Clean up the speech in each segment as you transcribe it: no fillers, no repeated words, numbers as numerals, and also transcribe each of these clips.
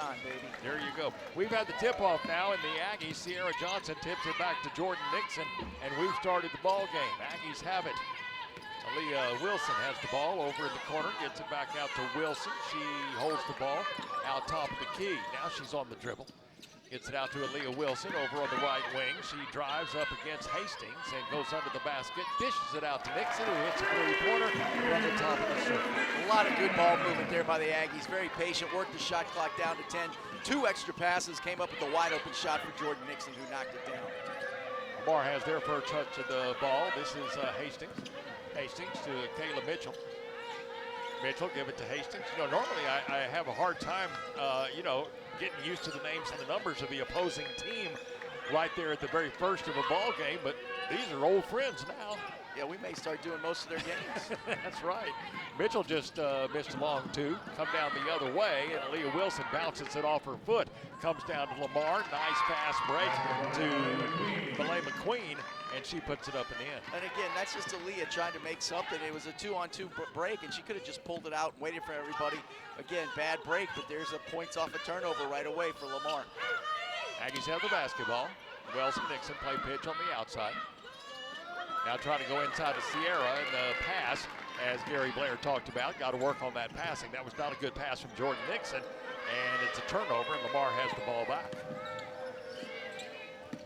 time, baby. There you go. We've had the tip-off now, and the Aggies, Sierra Johnson tips it back to Jordan Nixon, and we've started the ball game. Aggies have it. Aaliyah Wilson has the ball over in the corner, gets it back out to Wilson. She holds the ball out top of the key. Now she's on the dribble. Gets it out to Aaliyah Wilson over on the right wing. She drives up against Hastings and goes under the basket, dishes it out to Nixon, who hits a three-pointer from the top of the circle. A lot of good ball movement there by the Aggies. Very patient, worked the shot clock down to 10. 2 extra passes, came up with a wide open shot for Jordan Nixon, who knocked it down. Lamar has their first touch of the ball. This is Hastings. Hastings to Kayla Mitchell. Mitchell, give it to Hastings. You know, normally I have a hard time, getting used to the names and the numbers of the opposing team right there at the very first of a ball game, but these are old friends now. Yeah, we may start doing most of their games. That's right. Mitchell just missed a long two. Come down the other way, and Aaliyah Wilson bounces it off her foot. Comes down to Lamar. Nice pass break to Malay McQueen, and she puts it up and in. And again, that's just Aaliyah trying to make something. It was a 2-on-2 break, and she could have just pulled it out and waited for everybody. Again, bad break, but there's a points off a turnover right away for Lamar. Aggies have the basketball. Wells and Nixon play pitch on the outside. Now trying to go inside to Sierra, and the pass, as Gary Blair talked about, got to work on that passing. That was not a good pass from Jordan Nixon, and it's a turnover, and Lamar has the ball back.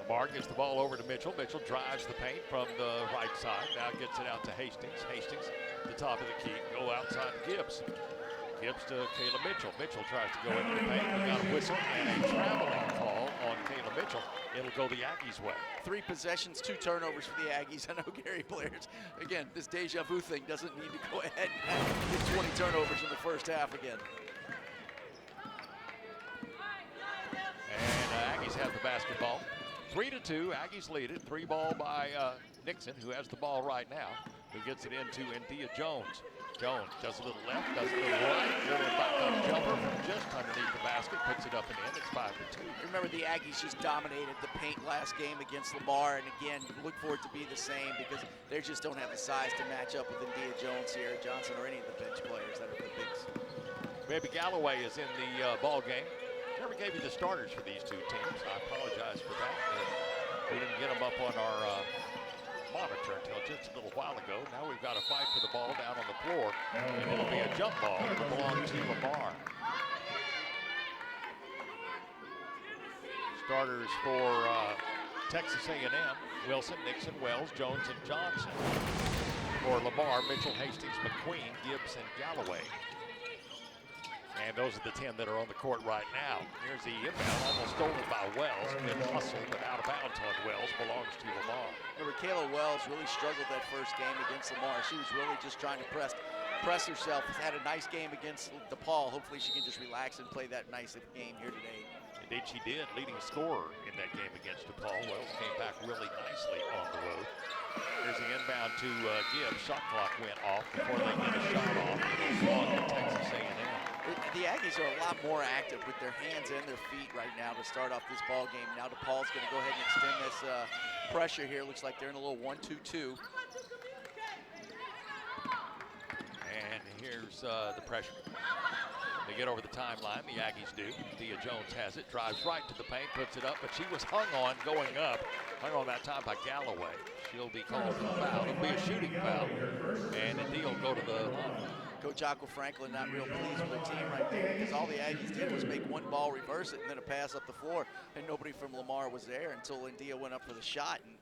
Lamar gets the ball over to Mitchell. Mitchell drives the paint from the right side. Now gets it out to Hastings. Hastings, the top of the key, go outside to Gibbs. Gibbs to Kayla Mitchell. Mitchell tries to go into the paint. We got a whistle and a traveling call on Kayla Mitchell. It'll go the Aggies' way. 3 possessions, 2 turnovers for the Aggies. I know Gary Blair's, again, this deja vu thing doesn't need to go ahead and get 20 turnovers in the first half again. And Aggies have the basketball. 3-2, Aggies lead it. 3 ball by Nixon, who has the ball right now, who gets it into India Jones. Jones does a little left, does a little right, little back-up jumper from just underneath the basket, puts it up and in. It's 5-2. Remember, the Aggies just dominated the paint last game against Lamar, and again, look for it to be the same because they just don't have the size to match up with India Jones, Sierra Johnson, or any of the bench players that are the bigs. Baby Galloway is in the ball game. Never gave you the starters for these 2 teams. I apologize for that. We didn't get them up on our monitor until just a little while ago. Now we've got to fight for the ball down on the floor, and it'll be a jump ball. It'll belong to Lamar. Starters for Texas A&M: Wilson, Nixon, Wells, Jones, and Johnson. For Lamar, Mitchell, Hastings, McQueen, Gibbs, and Galloway. And those are the 10 that are on the court right now. Here's the inbound, almost stolen by Wells. Good hustle, but out of bounds on Wells, belongs to Lamar. Remember, Kayla Wells really struggled that first game against Lamar. She was really just trying to press herself. Had a nice game against DePaul. Hopefully she can just relax and play that nice game here today. Indeed she did, leading scorer in that game against DePaul. Wells came back really nicely on the road. Here's the inbound to Gibbs. Shot clock went off before they get a shot off. It'll belong to Texas A&M. The Aggies are a lot more active with their hands and their feet right now to start off this ball game. Now DePaul's going to go ahead and extend this pressure here. Looks like they're in a little 1-2-2. And here's the pressure. They get over the timeline, the Aggies do. Dia Jones has it, drives right to the paint, puts it up, but she was hung on going up. Hung on that time by Galloway. She'll be called for a foul. It'll be a shooting foul. And India will go to the line. Coach Akko Franklin not real pleased with their team right there because all the Aggies did was make one ball, reverse it, and then a pass up the floor, and nobody from Lamar was there until India went up for the shot. And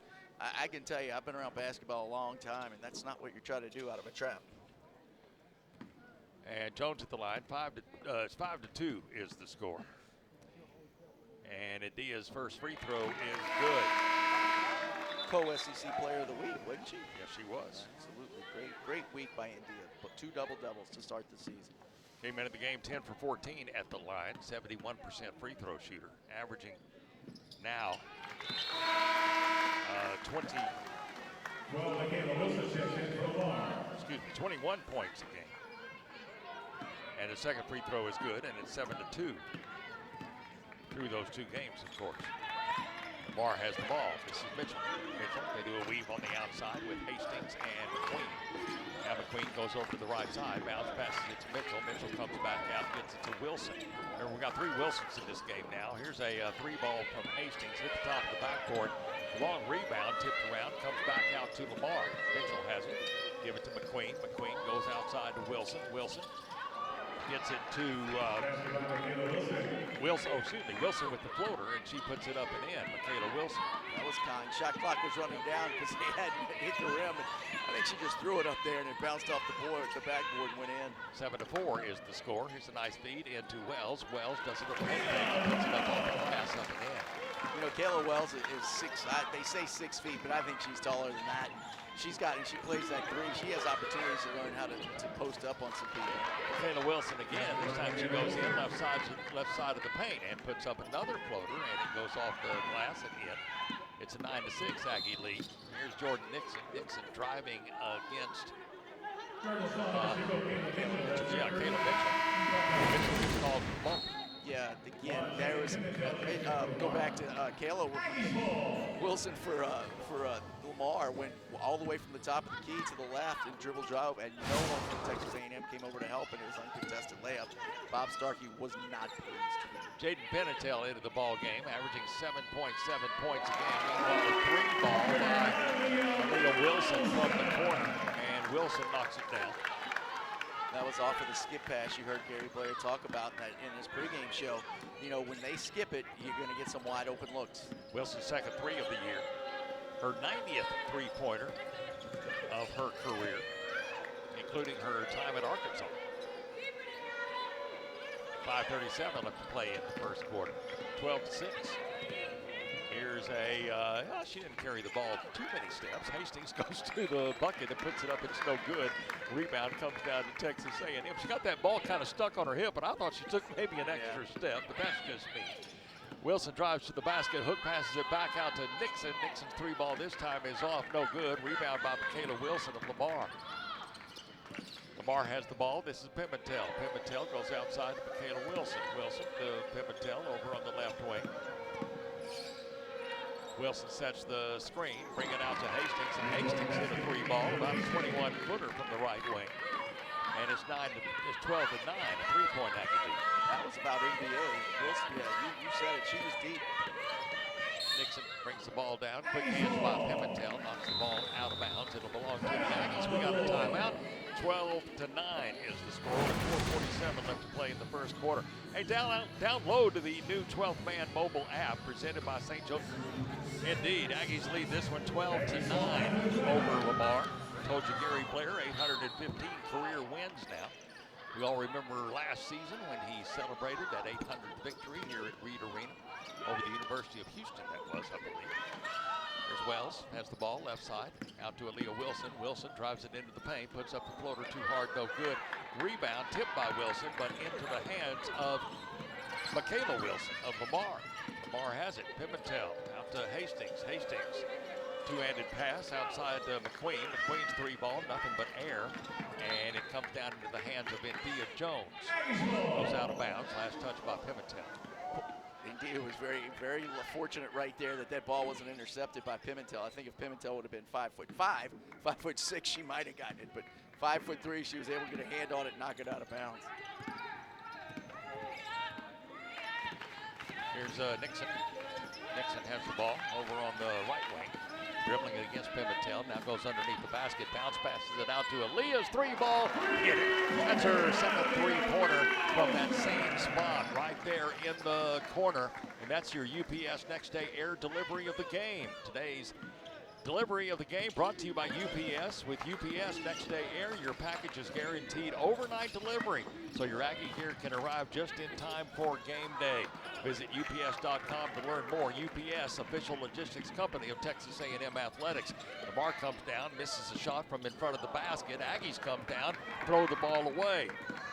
I can tell you, I've been around basketball a long time, and that's not what you're trying to do out of a trap. And Jones at the line, 5-2 is the score. And India's first free throw is good. Co-SEC Player of the Week, wasn't she? Yes, she was. Absolutely, great week by India. 2 double-doubles to start the season. Came into the game 10 for 14 at the line, 71% free throw shooter, averaging now 21 points a game. And the second free throw is good, and it's 7-2 through those 2 games, of course. Lamar has the ball. This is Mitchell. Mitchell, they do a weave on the outside with Hastings and McQueen. Now McQueen goes over to the right side, bounce passes it to Mitchell. Mitchell comes back out, gets it to Wilson. Remember, we got 3 Wilsons in this game now. Here's a 3 ball from Hastings, hit the top of the backboard. Long rebound, tipped around, comes back out to Lamar. Mitchell has it. Give it to McQueen. McQueen goes outside to Wilson. Wilson gets it to Wilson with the floater, and she puts it up and in. Michaela Wilson. That was kind. Shot clock was running down because they hadn't hit the rim. And I think she just threw it up there and it bounced off the board. The backboard went in. 7-4 is the score. Here's a nice feed into Wells. Wells does it with the head, puts it up off the glass, up and in. You know, Kayla Wells is 6. They say 6 feet, but I think she's taller than that. She plays that 3. She has opportunities to learn how to post up on some people. Michaela Wilson again. This time she goes in left side of the paint and puts up another floater, and it goes off the glass and in. It's a 9-6 Aggie lead. Here's Jordan Nixon. Nixon driving against Kayla Mitchell. Mitchell gets called for the bump. Yeah, again, there was go back to Kayla Wilson for Lamar, went all the way from the top of the key to the left and dribble drive, and no one from Texas A&M came over to help, and it was uncontested layup. Bob Starkey was not pleased. Jaden Benatel into the ball game, averaging 7.7 points a game. Meanwhile, a 3 ball by Leah Wilson from the corner, and Wilson knocks it down. That was off of the skip pass you heard Gary Blair talk about in his pregame show. You know, when they skip it, you're going to get some wide open looks. Wilson's second 3 of the year. Her 90th three-pointer of her career, including her time at Arkansas. 5:37 left to play in the first quarter. 12-6. Here's she didn't carry the ball too many steps. Hastings goes to the bucket and puts it up. It's no good. Rebound comes down to Texas A&M. She got that ball kind of stuck on her hip, and I thought she took maybe an extra step, but that's just me. Wilson drives to the basket. Hook passes it back out to Nixon. Nixon's 3 ball this time is off. No good. Rebound by Michaela Wilson of Lamar. Lamar has the ball. This is Pimentel. Pimentel goes outside to Michaela Wilson. Wilson to Pimentel over on the left wing. Wilson sets the screen, bring it out to Hastings, and Hastings hit a 3 ball, about a 21-footer from the right wing. And it's 12-9, a 3-point activity. That was about NBA. Wilson, you said it. She was deep. Nixon brings the ball down. Quick hands by Pimentel, knocks the ball out of bounds. It'll belong to the Aggies. We got a timeout. 12-9 is the score with 4:47 left to play in the first quarter. Hey, download the new 12th Man mobile app presented by St. Joseph. Indeed, Aggies lead this one 12-9 over Lamar. Told you Gary Blair, 815 career wins now. We all remember last season when he celebrated that 800th victory here at Reed Arena over the University of Houston, that was, I believe. There's Wells, has the ball left side, out to Aaliyah Wilson. Wilson drives it into the paint, puts up the floater too hard, no good. Rebound, tipped by Wilson, but into the hands of Michaela Wilson of Lamar. Lamar has it, Pimentel, out to Hastings. Hastings, two-handed pass outside McQueen. McQueen's 3 ball, nothing but air. And it comes down into the hands of India Jones. Goes out of bounds, last touch by Pimentel. India was very, very fortunate right there that ball wasn't intercepted by Pimentel. I think if Pimentel would have been 5'5", 5'6", she might have gotten it. But 5'3", she was able to get a hand on it and knock it out of bounds. Here's Nixon. Nixon has the ball over on the right wing. Dribbling it against Pimentel, now goes underneath the basket, bounce passes it out to Aaliyah's 3 ball, hit it. That's her second 3-pointer from that same spot right there in the corner. And that's your UPS Next Day Air delivery of the game. Today's delivery of the game brought to you by UPS. With UPS Next Day Air, your package is guaranteed overnight delivery, so your Aggie gear can arrive just in time for game day. Visit UPS.com to learn more. UPS, official logistics company of Texas A&M Athletics. Lamar comes down, misses a shot from in front of the basket. Aggies come down, throw the ball away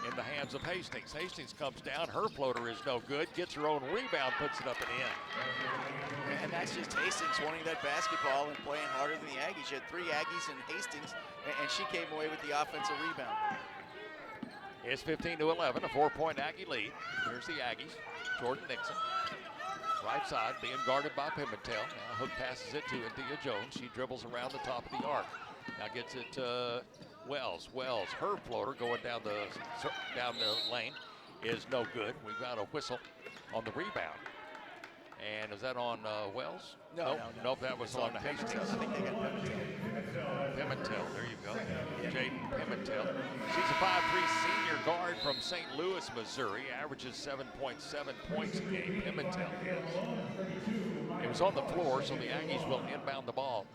in the hands of Hastings. Hastings comes down, her floater is no good, gets her own rebound, puts it up and in. And that's just Hastings wanting that basketball and playing harder than the Aggies. She had 3 Aggies and Hastings, and she came away with the offensive rebound. It's 15-11, a 4-point Aggie lead. Here's the Aggies. Jordan Nixon. Right side being guarded by Pimentel. Now Hook passes it to India Jones. She dribbles around the top of the arc. Now gets it to Wells. Wells, her floater going down the lane is no good. We've got a whistle on the rebound. And is that on Wells? No, Nope, that was on Hastings. I think they got Pimentel. Pimentel, there you go. Jaden Pimentel. She's a 5'3" senior guard from St. Louis, Missouri. Averages 7.7 points a game. Pimentel is. It was on the floor, so the Aggies will inbound the ball.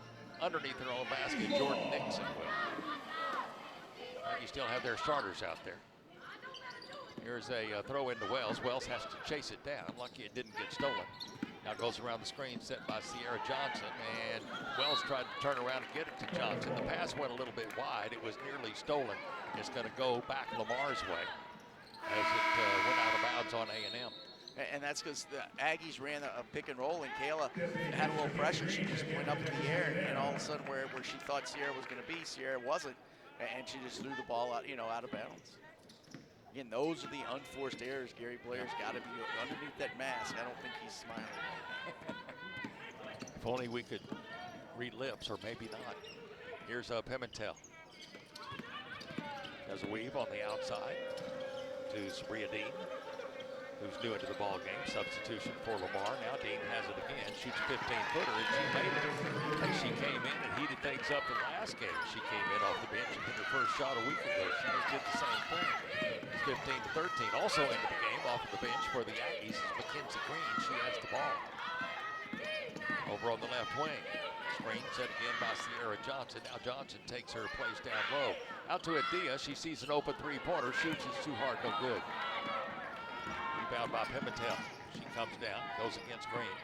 Underneath their own basket, Jordan Nixon will. Aggies still have their starters out there. Here's a throw into Wells. Wells has to chase it down. Lucky it didn't get stolen. Now goes around the screen set by Sierra Johnson, and Wells tried to turn around and get it to Johnson. The pass went a little bit wide. It was nearly stolen. It's going to go back Lamar's way as it went out of bounds on A&M. And that's because the Aggies ran a pick and roll, and Kayla had a little pressure. She just went up in the air, and all of a sudden where she thought Sierra was going to be, Sierra wasn't, and she just threw the ball out, out of bounds. Again, those are the unforced errors. Gary Blair's got to be underneath that mask. I don't think he's smiling. If only we could read lips, or maybe not. Here's Pimentel. Does a weave on the outside to Sabria Dean, who's new into the ball game. Substitution for Lamar. Now Dean has it again. Shoots a 15-footer, and she made it. And she came in and heated things up the last game. She came in off the bench and hit her first shot a week ago. She just did the same thing. It's 15-13. Also into the game off of the bench for the Aggies is Mackenzie Green. She has the ball. Over on the left wing. Screen set again by Sierra Johnson. Now Johnson takes her place down low. Out to Adia. She sees an open three-pointer. Shoots, it's too hard, no good. Rebound by Pimentel. She comes down, goes against Green.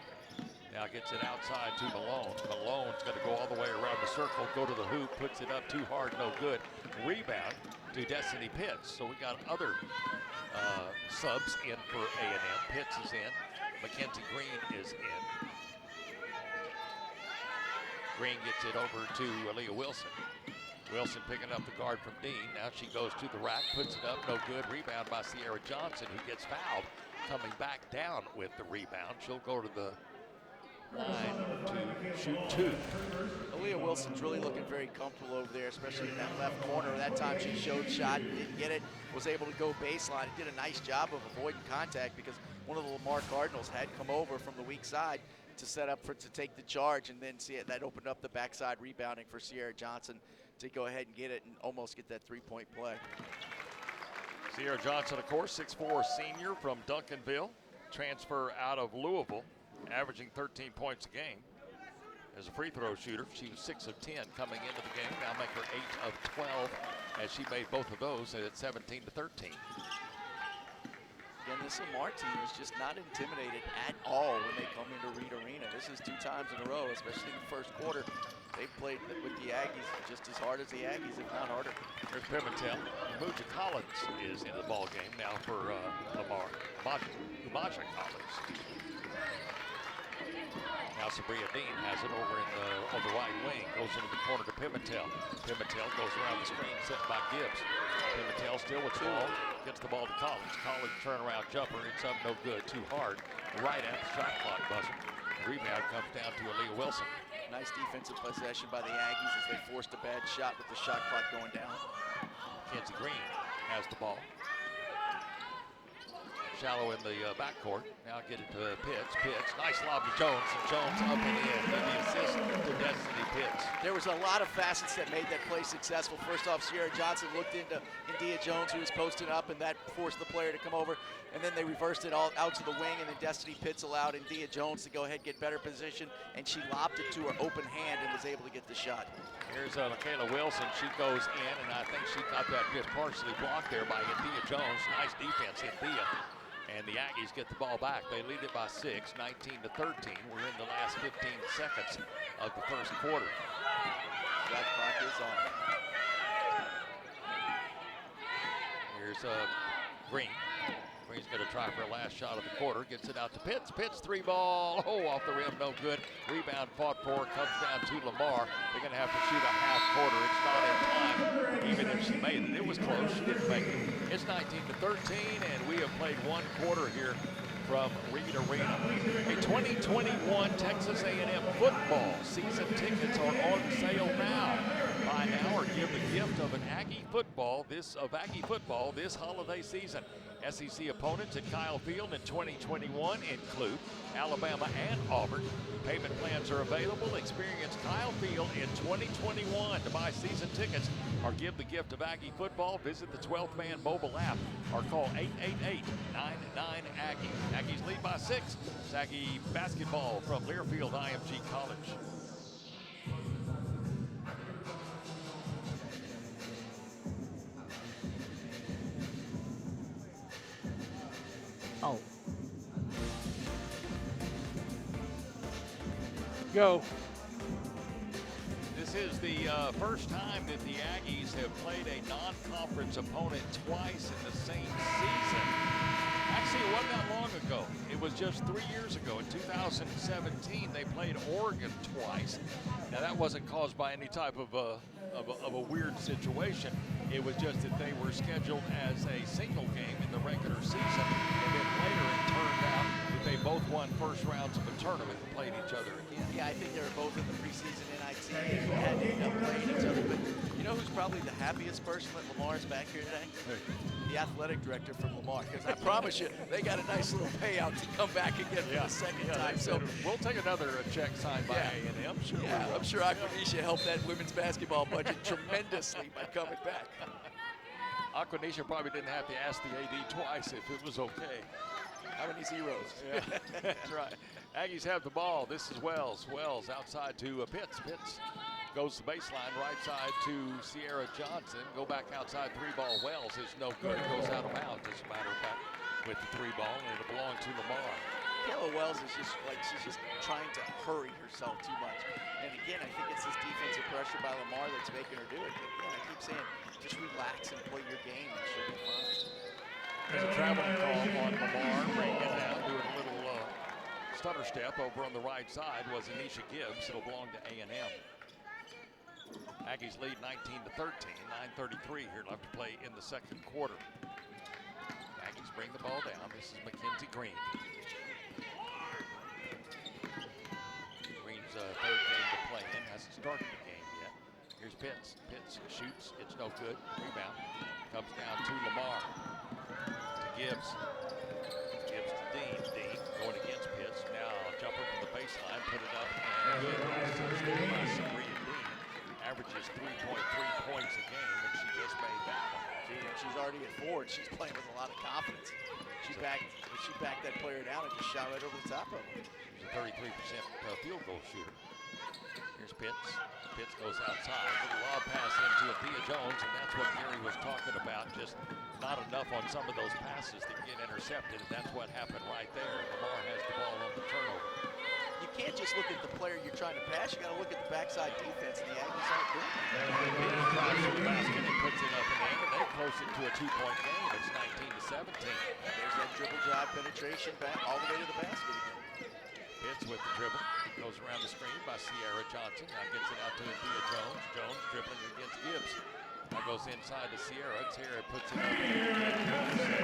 Now gets it outside to Malone. Malone's going to go all the way around the circle, go to the hoop, puts it up too hard, no good. Rebound to Destiny Pitts. So we got other subs in for A&M. Pitts is in. Mackenzie Green is in. Green gets it over to Aaliyah Wilson. Wilson picking up the guard from Dean. Now she goes to the rack, puts it up, no good. Rebound by Sierra Johnson, who gets fouled. Coming back down with the rebound. She'll go to the line to shoot two. Aaliyah Wilson's really looking very comfortable over there, especially in that left corner. That time she showed shot, didn't get it, was able to go baseline. Did a nice job of avoiding contact because one of the Lamar Cardinals had come over from the weak side to set up to take the charge, and then see it, that opened up the backside rebounding for Sierra Johnson to go ahead and get it and almost get that three-point play. Sierra Johnson, of course, 6'4" senior from Duncanville, transfer out of Louisville, averaging 13 points a game. As a free throw shooter, she was 6 of 10 coming into the game. Now make her 8 of 12 as she made both of those at 17-13. Again, this Lamar team is just not intimidated at all when they come into Reed Arena. This is 2 times in a row, especially in the first quarter. They've played with the Aggies just as hard as the Aggies, if not harder. Here's Pimentel. Muja Collins is in the ball game now for Lamar. Muja Collins. Now Sabria Dean has it over on the right wing. Goes into the corner to Pimentel. Pimentel goes around the screen set by Gibbs. Pimentel still with the ball. Gets the ball to Collins. Collins turnaround jumper. It's up no good. Too hard. Right at the shot clock buzzer. The rebound comes down to Aaliyah Wilson. Nice defensive possession by the Aggies as they forced a bad shot with the shot clock going down. Mackenzie Green has the ball. Shallow in the backcourt. Now get it to Pitts. Pitts, nice lob to Jones, and Jones up and in. And the assist to Destiny Pitts. There was a lot of facets that made that play successful. First off, Sierra Johnson looked into India Jones, who was posting up, and that forced the player to come over. And then they reversed it all out to the wing, and then Destiny Pitts allowed India Jones to go ahead and get better position, and she lobbed it to her open hand and was able to get the shot. Here's Michaela Wilson. She goes in, and I think she got that just partially blocked there by India Jones. Nice defense, India. And the Aggies get the ball back. They lead it by 6, 19-13. We're in the last 15 seconds of the first quarter. Shot clock is on. Here's Green. Green's going to try for a last shot of the quarter. Gets it out to Pitts. Pitts, 3-ball. Oh, off the rim, no good. Rebound fought for. Comes down to Lamar. They're going to have to shoot a half quarter. It's not in time. Even if she made it, it was close. She didn't make it. It's 19-13, and we have played one quarter here from Reed Arena. A 2021 Texas A&M football season tickets are on sale now. Buy now or give the gift of Aggie football this holiday season. SEC opponents at Kyle Field in 2021 include Alabama and Auburn. Payment plans are available. Experience Kyle Field in 2021. To buy season tickets or give the gift of Aggie football, visit the 12th Man mobile app or call 888-99-AGGIE. Aggies lead by 6. It's Aggie basketball from Learfield IMG College. Oh. Go. This is the first time that the Aggies have played a non-conference opponent twice in the same season. Actually, it wasn't that long ago. It was just 3 years ago. In 2017, they played Oregon twice. Now, that wasn't caused by any type of a weird situation. It was just that they were scheduled as a single game in the regular season, and then later it turned out that they both won first rounds of a tournament and played each other again. Yeah, I think they were both in the preseason NIT and had to end up playing each other. But you know who's probably the happiest person that Lamar's back here today? The athletic director from Lamar, because I promise you, they got a nice little payout to come back again for the second time. So we'll take another check signed by A&M. Sure, I'm sure Aquanisha helped that women's basketball budget tremendously by coming back. Aquanisha probably didn't have to ask the AD twice if it was okay. How many zeros? Yeah, that's right. Aggies have the ball. This is Wells. Wells outside to Pitts. Pitts goes to the baseline, right side to Sierra Johnson. Go back outside, 3-ball. Wells is no good. Goes out of bounds, as a matter of fact, with the 3-ball, and it'll belong to Lamar. Kayla Wells is just like, she's just trying to hurry herself too much. And again, I think it's this defensive pressure by Lamar that's making her do it. But again, I keep saying, just relax and play your game and she'll be fine. There's a traveling call on Lamar, bringing it down, doing a little stutter step over on the right side was Anisha Gibbs. It'll belong to A&M. Aggies lead 19-13, 9:33 here left to play in the second quarter. Aggies bring the ball down. This is Mackenzie Green. Green's third game to play in, hasn't started the game yet. Here's Pitts. Pitts shoots, it's no good. Rebound comes down to Lamar. To Gibbs. Gibbs to Dean. Dean going against Pitts. Now jumper from the baseline, put it up, and by Sabrina Dean. Averages 3.3 points a game, and she just made that one. She's already at 4, and she's playing with a lot of confidence. She backed that player down and just shot right over the top of him. She's a 33% field goal shooter. Here's Pitts. Pitts goes outside. Little lob pass into Thea Jones, and that's what Gary was talking about. Just not enough on some of those passes that get intercepted, and that's what happened right there. Lamar has the ball on the turnover. You can't just look at the player you're trying to pass. You got to look at the backside defense, and the Aggies aren't doing it. Pitts drives to the basket and puts it up and in, and they close it to a 2-point game. It's 19-17. There's that dribble drive penetration back all the way to the basket again. Pitts with the dribble. Goes around the screen by Sierra Johnson. Now gets it out to Thea Jones. Jones dribbling against Gibbs. Now goes inside to Sierra. Sierra puts it up.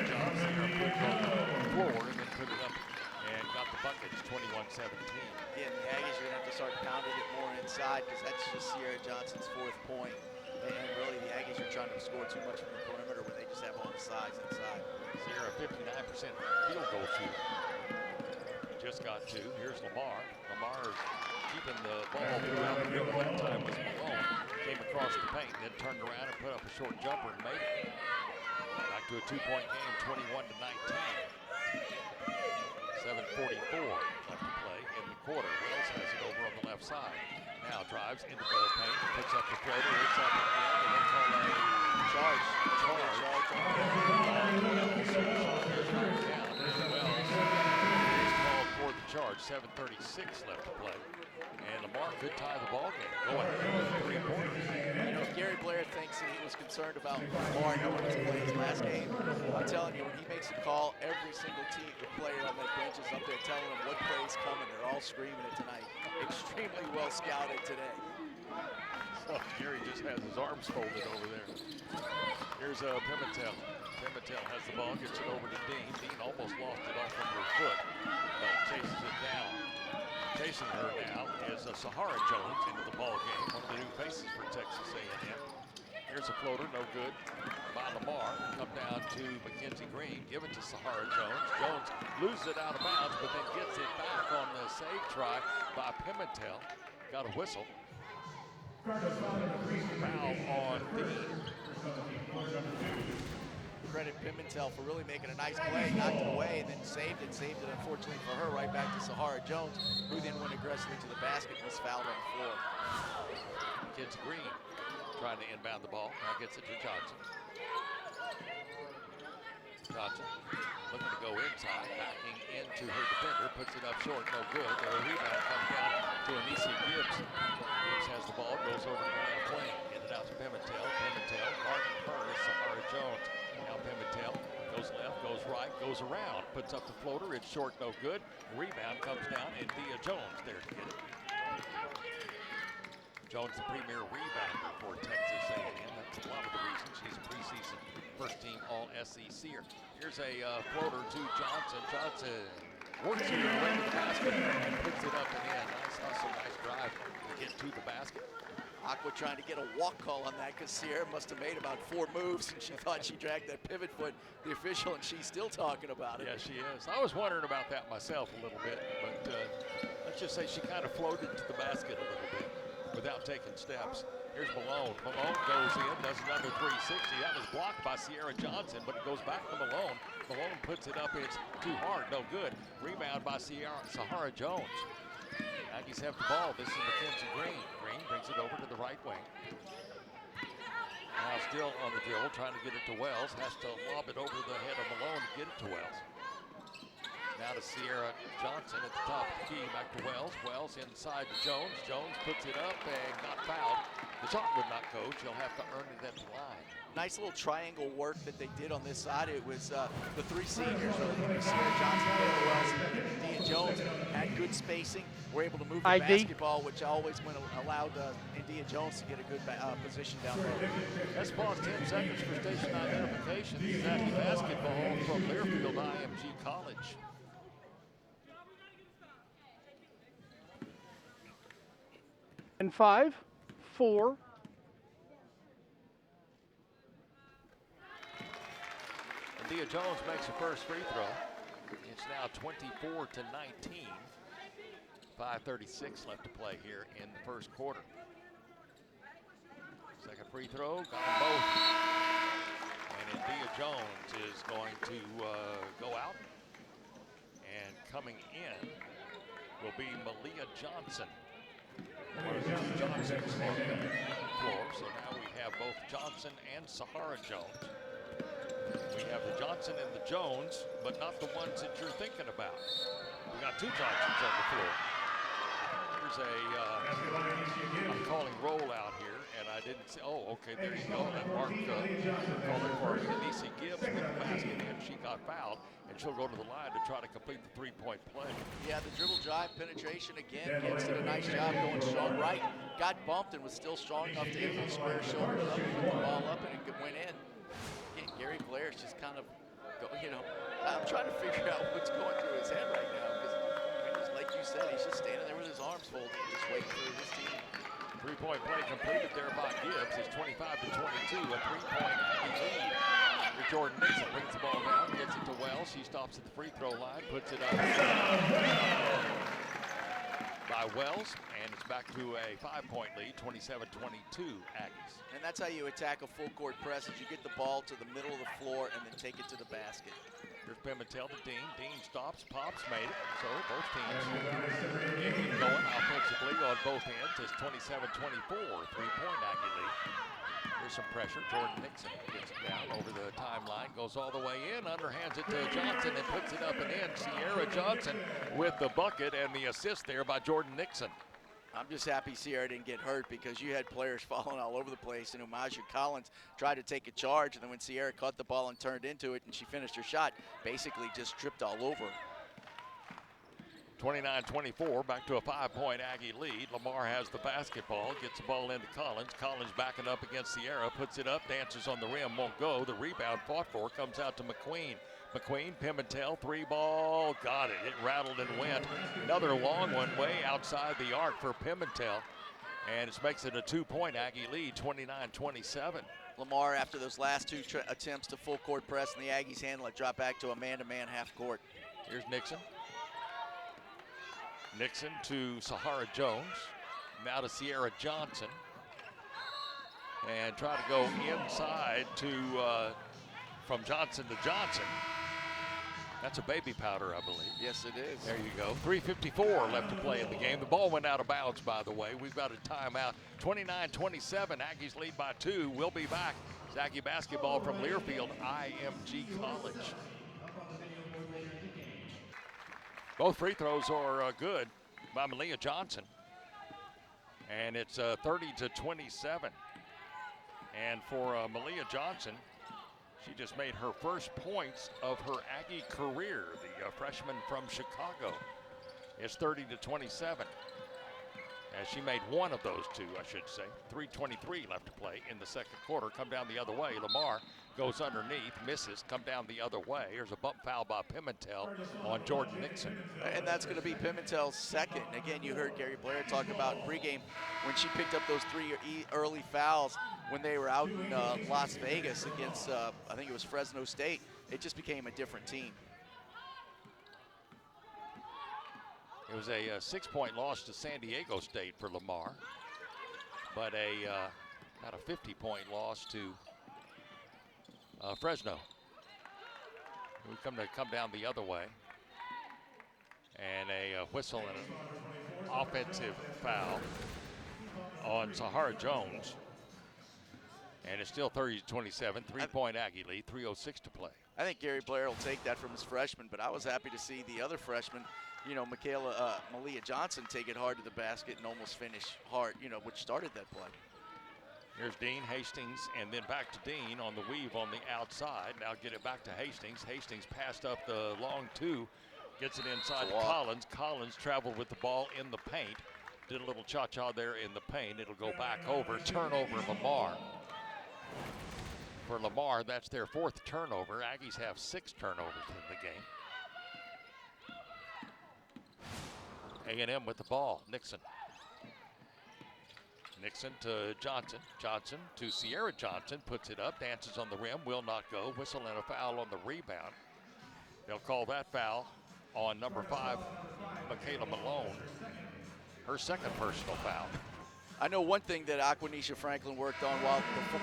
Johnson put it on the floor and then put it up and got the bucket. It's 21-17. Again, the Aggies are going to have to start pounding it more inside because that's just Sierra Johnson's 4th point. And really, the Aggies are trying to score too much from the perimeter when they just have all the size inside. Sierra, 59% field goal shooter. Just got 2. Here's Lamar. Lamar keeping the ball throughout the middle. That time was Malone. Came across the paint, then turned around and put up a short jumper and made it. Back to a 2-point game, 21-19. 7:44 left to play in the quarter. Wells has it over on the left side. Now drives into the paint, puts up the floater, hits up and in, and they call a charge. Wells is called for the charge. 7:36 left to play. And Lamar could tie the ball game. Going for 3-pointers. You know, if Gary Blair thinks that he was concerned about Lamar knowing his plays last game, I'm telling you, when he makes a call, every single player on that bench is up there telling him what play's coming. They're all screaming it tonight. extremely well scouted today. So Gary just has his arms folded over there. Here's Pimentel. Pimentel has the ball, gets it over to Dean. Dean almost lost it off of her foot, but chases it down. Chasing her now is Sahara Jones into the ball game, one of the new faces for Texas A&M. Here's a floater, no good by Lamar. Come down to Mackenzie Green, give it to Sahara Jones. Jones loses it out of bounds, but then gets it back on the save try by Pimentel. Got a whistle. Foul on Dean. Credit Pimentel for really making a nice play, knocked it away, and then saved it unfortunately for her, right back to Sahara Jones, who then went aggressively to the basket and was fouled on the floor. Mackenzie Green trying to inbound the ball, now gets it to Johnson. Johnson looking to go inside, backing into her defender, puts it up short, no good. The rebound comes down to Anisi Gibbs. Gibbs has the ball, goes over to the lane, handed out to Pimentel. Pimentel, guarding her is Sahara Jones. Now Pimentel goes left, goes right, goes around, puts up the floater, it's short, no good. Rebound comes down, and Dia Jones there to get it. Jones, the premier rebounder for Texas A&M. That's a lot of the reason she's a preseason first-team All-SEC-er. Here's a floater to Johnson. Johnson works it away to the basket and puts it up and in. Nice hustle, nice drive to get to the basket. Aqua trying to get a walk call on that because Sierra must have made about 4 moves and she thought she dragged that pivot foot, the official, and she's still talking about it. Yeah, she is. I was wondering about that myself a little bit, but let's just say she kind of floated to the basket a little bit without taking steps. Here's Malone. Malone goes in, does another 360. That was blocked by Sierra Johnson, but it goes back to Malone. Malone puts it up. It's too hard, no good. Rebound by Sahara Jones. Aggies have the ball. This is Mackenzie Green. Green brings it over to the right wing. Now still on the dribble, trying to get it to Wells. Has to lob it over the head of Malone to get it to Wells. Now to Sierra Johnson at the top of the key, back to Wells. Wells inside to Jones. Jones puts it up and got fouled. The shot would not go. She'll have to earn it at the line. Nice little triangle work that they did on this side. It was the 3 seniors, really. Sierra Johnson, Taylor Wells, and Dia Jones had good spacing. Were able to move the basketball, which always allowed Dia Jones to get a good position down there. Let's pause 10 seconds for station identification. This is Aggie basketball from Learfield IMG College. And 5, 4. Dia Jones makes her first free throw. It's now 24-19. 5:36 left to play here in the first quarter. Second free throw, got them both. And Dia Jones is going to go out. And coming in will be Malia Johnson. One of the two Johnsons on the floor. So now we have both Johnson and Sahara Jones. We have the Johnson and the Jones, but not the ones that you're thinking about. We got 2 Johnsons on the floor. Here's I'm calling roll out here, and I didn't see, oh, okay, there you go. That Mark calling for Anisi Gibbs with the basket in. She got fouled, and she'll go to the line to try to complete the 3-point play. Yeah, the dribble drive penetration again. Gibbs did a nice job going strong right. Got bumped and was still strong enough to able to square shoulders up and put the ball up, and it went in. Gary Blair's just kind of, I'm trying to figure out what's going through his head right now because, like you said, he's just standing there with his arms folded, just waiting for his team. 3-point play completed there by Gibbs. It's 25-22, a 3-point lead. Jordan Nixon brings the ball down, gets it to Wells. She stops at the free throw line, puts it up by Wells, and it's back to a 5-point lead, 27-22 Aggies. And that's how you attack a full court press, is you get the ball to the middle of the floor and then take it to the basket. Here's Pimentel to Dean. Dean stops, pops, made it. So both teams keep going offensively on both ends. It's 27-24, 3-point Aggie lead. Here's some pressure. Jordan Nixon gets it down over the timeline, goes all the way in, underhands it to Johnson and puts it up and in. Sierra Johnson with the bucket and the assist there by Jordan Nixon. I'm just happy Sierra didn't get hurt because you had players falling all over the place, and Umaja Collins tried to take a charge, and then when Sierra caught the ball and turned into it and she finished her shot, basically just tripped all over. 29-24, back to a 5-point Aggie lead. Lamar has the basketball, gets the ball into Collins. Collins backing up against Sierra, puts it up, dances on the rim, won't go. The rebound fought for, comes out to McQueen. McQueen, Pimentel, 3-ball, got it. It rattled and went. Another long one way outside the arc for Pimentel. And it makes it a 2-point Aggie lead, 29-27. Lamar, after those last two attempts to full court press, and the Aggies handle it, drop back to a man-to-man half court. Here's Nixon. Nixon to Sahara Jones. Now to Sierra Johnson. And try to go inside to, from Johnson to Johnson. That's a baby powder, I believe. Yes, it is. There you go. 3:54 left to play in the game. The ball went out of bounds, by the way. We've got a timeout. 29-27. Aggies lead by 2. We'll be back. It's Aggie basketball from Learfield IMG College. Both free throws are good by Malia Johnson. And it's 30-27. And for Malia Johnson, she just made her first points of her Aggie career. The freshman from Chicago. It's 30-27. As she made one of those two, I should say. 3:23 left to play in the second quarter. Come down the other way. Lamar goes underneath, misses, come down the other way. Here's a bump foul by Pimentel on Jordan Nixon. And that's going to be Pimentel's second. Again, you heard Gary Blair talk about in pregame when she picked up those 3 early fouls when they were out in Las Vegas against, I think it was Fresno State. It just became a different team. It was a 6-point loss to San Diego State for Lamar, but not a 50-point loss to Fresno. We come down the other way, and a whistle and an offensive foul on Sahara Jones, and it's still 30-27. 3-point Aggie lead, 3:06 to play. I think Gary Blair will take that from his freshman, but I was happy to see the other freshman, you know, Malia Johnson, take it hard to the basket and almost finish hard, you know, which started that play. Here's Dean, Hastings, and then back to Dean on the weave on the outside. Now get it back to Hastings. Hastings passed up the long 2, gets it inside to Collins. Collins traveled with the ball in the paint. Did a little cha-cha there in the paint. It'll go back over. Turnover, Lamar. For Lamar, that's their 4th turnover. Aggies have 6 turnovers in the game. A&M with the ball. Nixon. Nixon to Johnson. Johnson to Sierra Johnson. Puts it up. Dances on the rim. Will not go. Whistle and a foul on the rebound. They'll call that foul on number 5, Michaela Malone. Her second personal foul. I know one thing that Aquanisha Franklin worked on while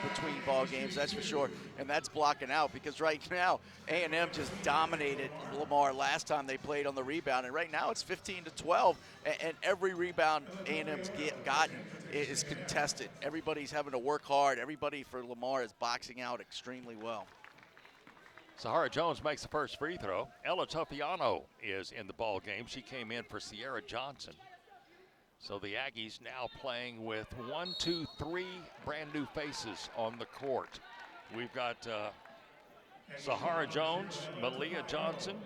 between ball games, that's for sure, and that's blocking out, because right now A&M just dominated Lamar last time they played on the rebound, and right now it's 15-12, and every rebound A&M's gotten is contested. Everybody's having to work hard. Everybody for Lamar is boxing out extremely well. Sahara Jones makes the first free throw. Ella Tuffiano is in the ball game. She came in for Sierra Johnson. So the Aggies now playing with 1, 2, 3 brand new faces on the court. We've got Sahara Jones, Malia Johnson,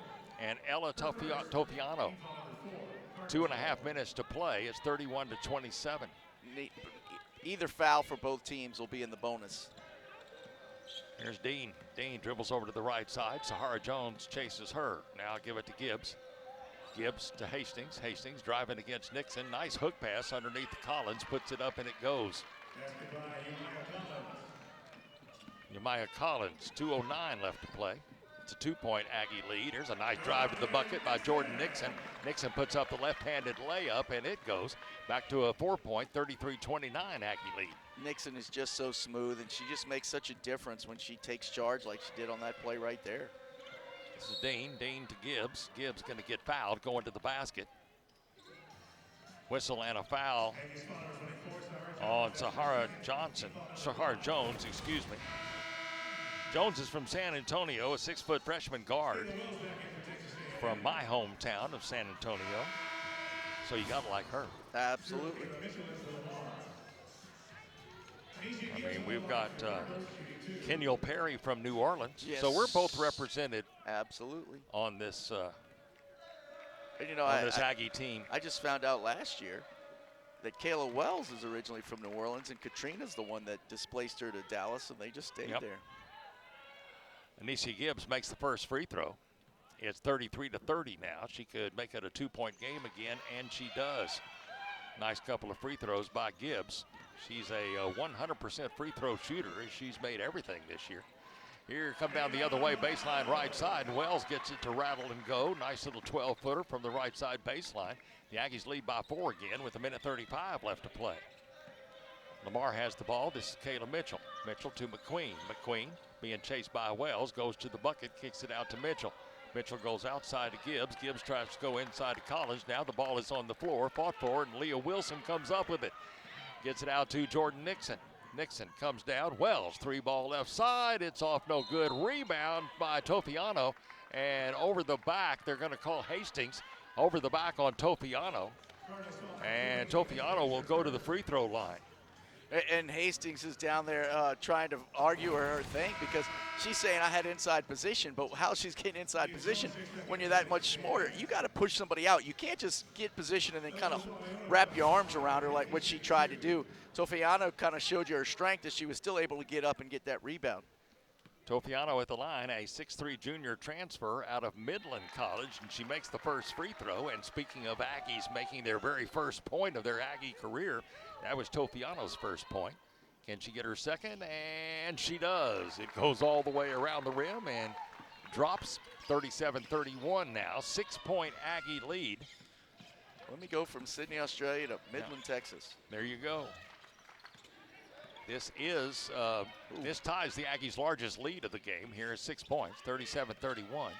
and Ella Tuffiano. 2.5 minutes to play. It's 31-27. Either foul for both teams will be in the bonus. Here's Dean. Dean dribbles over to the right side. Sahara Jones chases her. Now give it to Gibbs. Gibbs to Hastings. Hastings driving against Nixon. Nice hook pass underneath Collins. Puts it up and it goes. Nehemiah Collins, 2:09 left to play. It's a 2-point Aggie lead. Here's a nice drive to the bucket by Jordan Nixon. Nixon puts up the left-handed layup and it goes back to a 4-point, 33-29 Aggie lead. Nixon is just so smooth, and she just makes such a difference when she takes charge like she did on that play right there. This is Dean. Dean to Gibbs. Gibbs going to get fouled going to the basket. Whistle and a foul on Sahara Jones, excuse me. Jones is from San Antonio, a 6-foot freshman guard from my hometown of San Antonio. So you got to like her. Absolutely. I mean, we've got Kenyal Perry from New Orleans. Yes. So we're both represented absolutely on this And, you know, on this Aggie team. I just found out last year that Kayla Wells is originally from New Orleans, and Katrina's the one that displaced her to Dallas, and they just stayed there. Anisha Gibbs makes the first free throw. It's 33-30 now. She could make it a 2-point game again, and she does. Nice couple of free throws by Gibbs. She's a 100% free throw shooter. She's made everything this year. Here, come down the other way, baseline right side. Wells gets it to rattle and go. Nice little 12-footer from the right side baseline. The Aggies lead by 4 again with 1:35 left to play. Lamar has the ball. This is Kayla Mitchell. Mitchell to McQueen. McQueen being chased by Wells, goes to the bucket, kicks it out to Mitchell. Mitchell goes outside to Gibbs. Gibbs tries to go inside to Collins. Now the ball is on the floor, fought for it, and Leah Wilson comes up with it. Gets it out to Jordan Nixon. Nixon comes down. Wells, 3-ball left side. It's off, no good. Rebound by Tofiano. And over the back, they're going to call Hastings over the back on Tofiano. And Tofiano will go to the free throw line. And Hastings is down there trying to argue her thing because she's saying I had inside position, but how she's getting inside position when you're that much smarter? You got to push somebody out. You can't just get position and then kind of wrap your arms around her like what she tried to do. Tofiano kind of showed you her strength as she was still able to get up and get that rebound. Tofiano at the line, a 6'3" junior transfer out of Midland College, and she makes the first free throw. And speaking of Aggies making their very first point of their Aggie career, that was Tofiano's first point. Can she get her second? And she does. It goes all the way around the rim and drops. 37-31 now. 6-point Aggie lead. Let me go from Sydney, Australia to Midland, Texas. There you go. This is, this ties the Aggies' largest lead of the game. Here is 6 points, 37-31.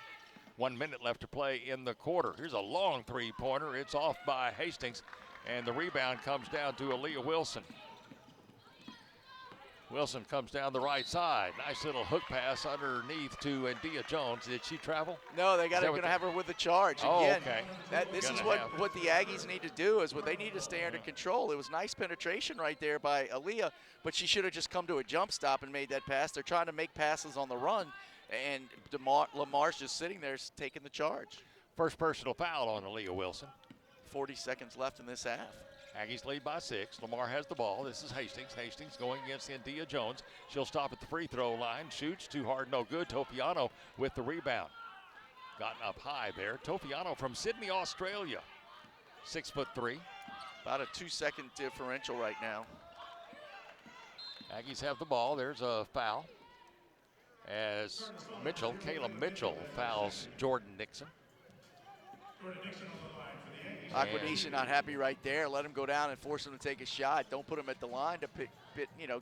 1 minute left to play in the quarter. Here's a long three-pointer. It's off by Hastings, and the rebound comes down to Aaliyah Wilson. Wilson comes down the right side. Nice little hook pass underneath to India Jones. Did she travel? No, they got to have her with the charge. Oh, again, okay. This is what the Aggies need to do is what they need to stay under control. It was nice penetration right there by Aaliyah, but she should have just come to a jump stop and made that pass. They're trying to make passes on the run, and Lamar's just sitting there taking the charge. First personal foul on Aaliyah Wilson. 40 seconds left in this half. Aggies lead by 6. Lamar has the ball. This is Hastings. Hastings going against India Jones. She'll stop at the free throw line. Shoots too hard, no good. Tofiano with the rebound. Gotten up high there. Tofiano from Sydney, Australia. 6'3". About a 2-second differential right now. Aggies have the ball. There's a foul as Kayla Mitchell fouls Jordan Nixon. Aquanisha not happy right there. Let him go down and force him to take a shot. Don't put him at the line to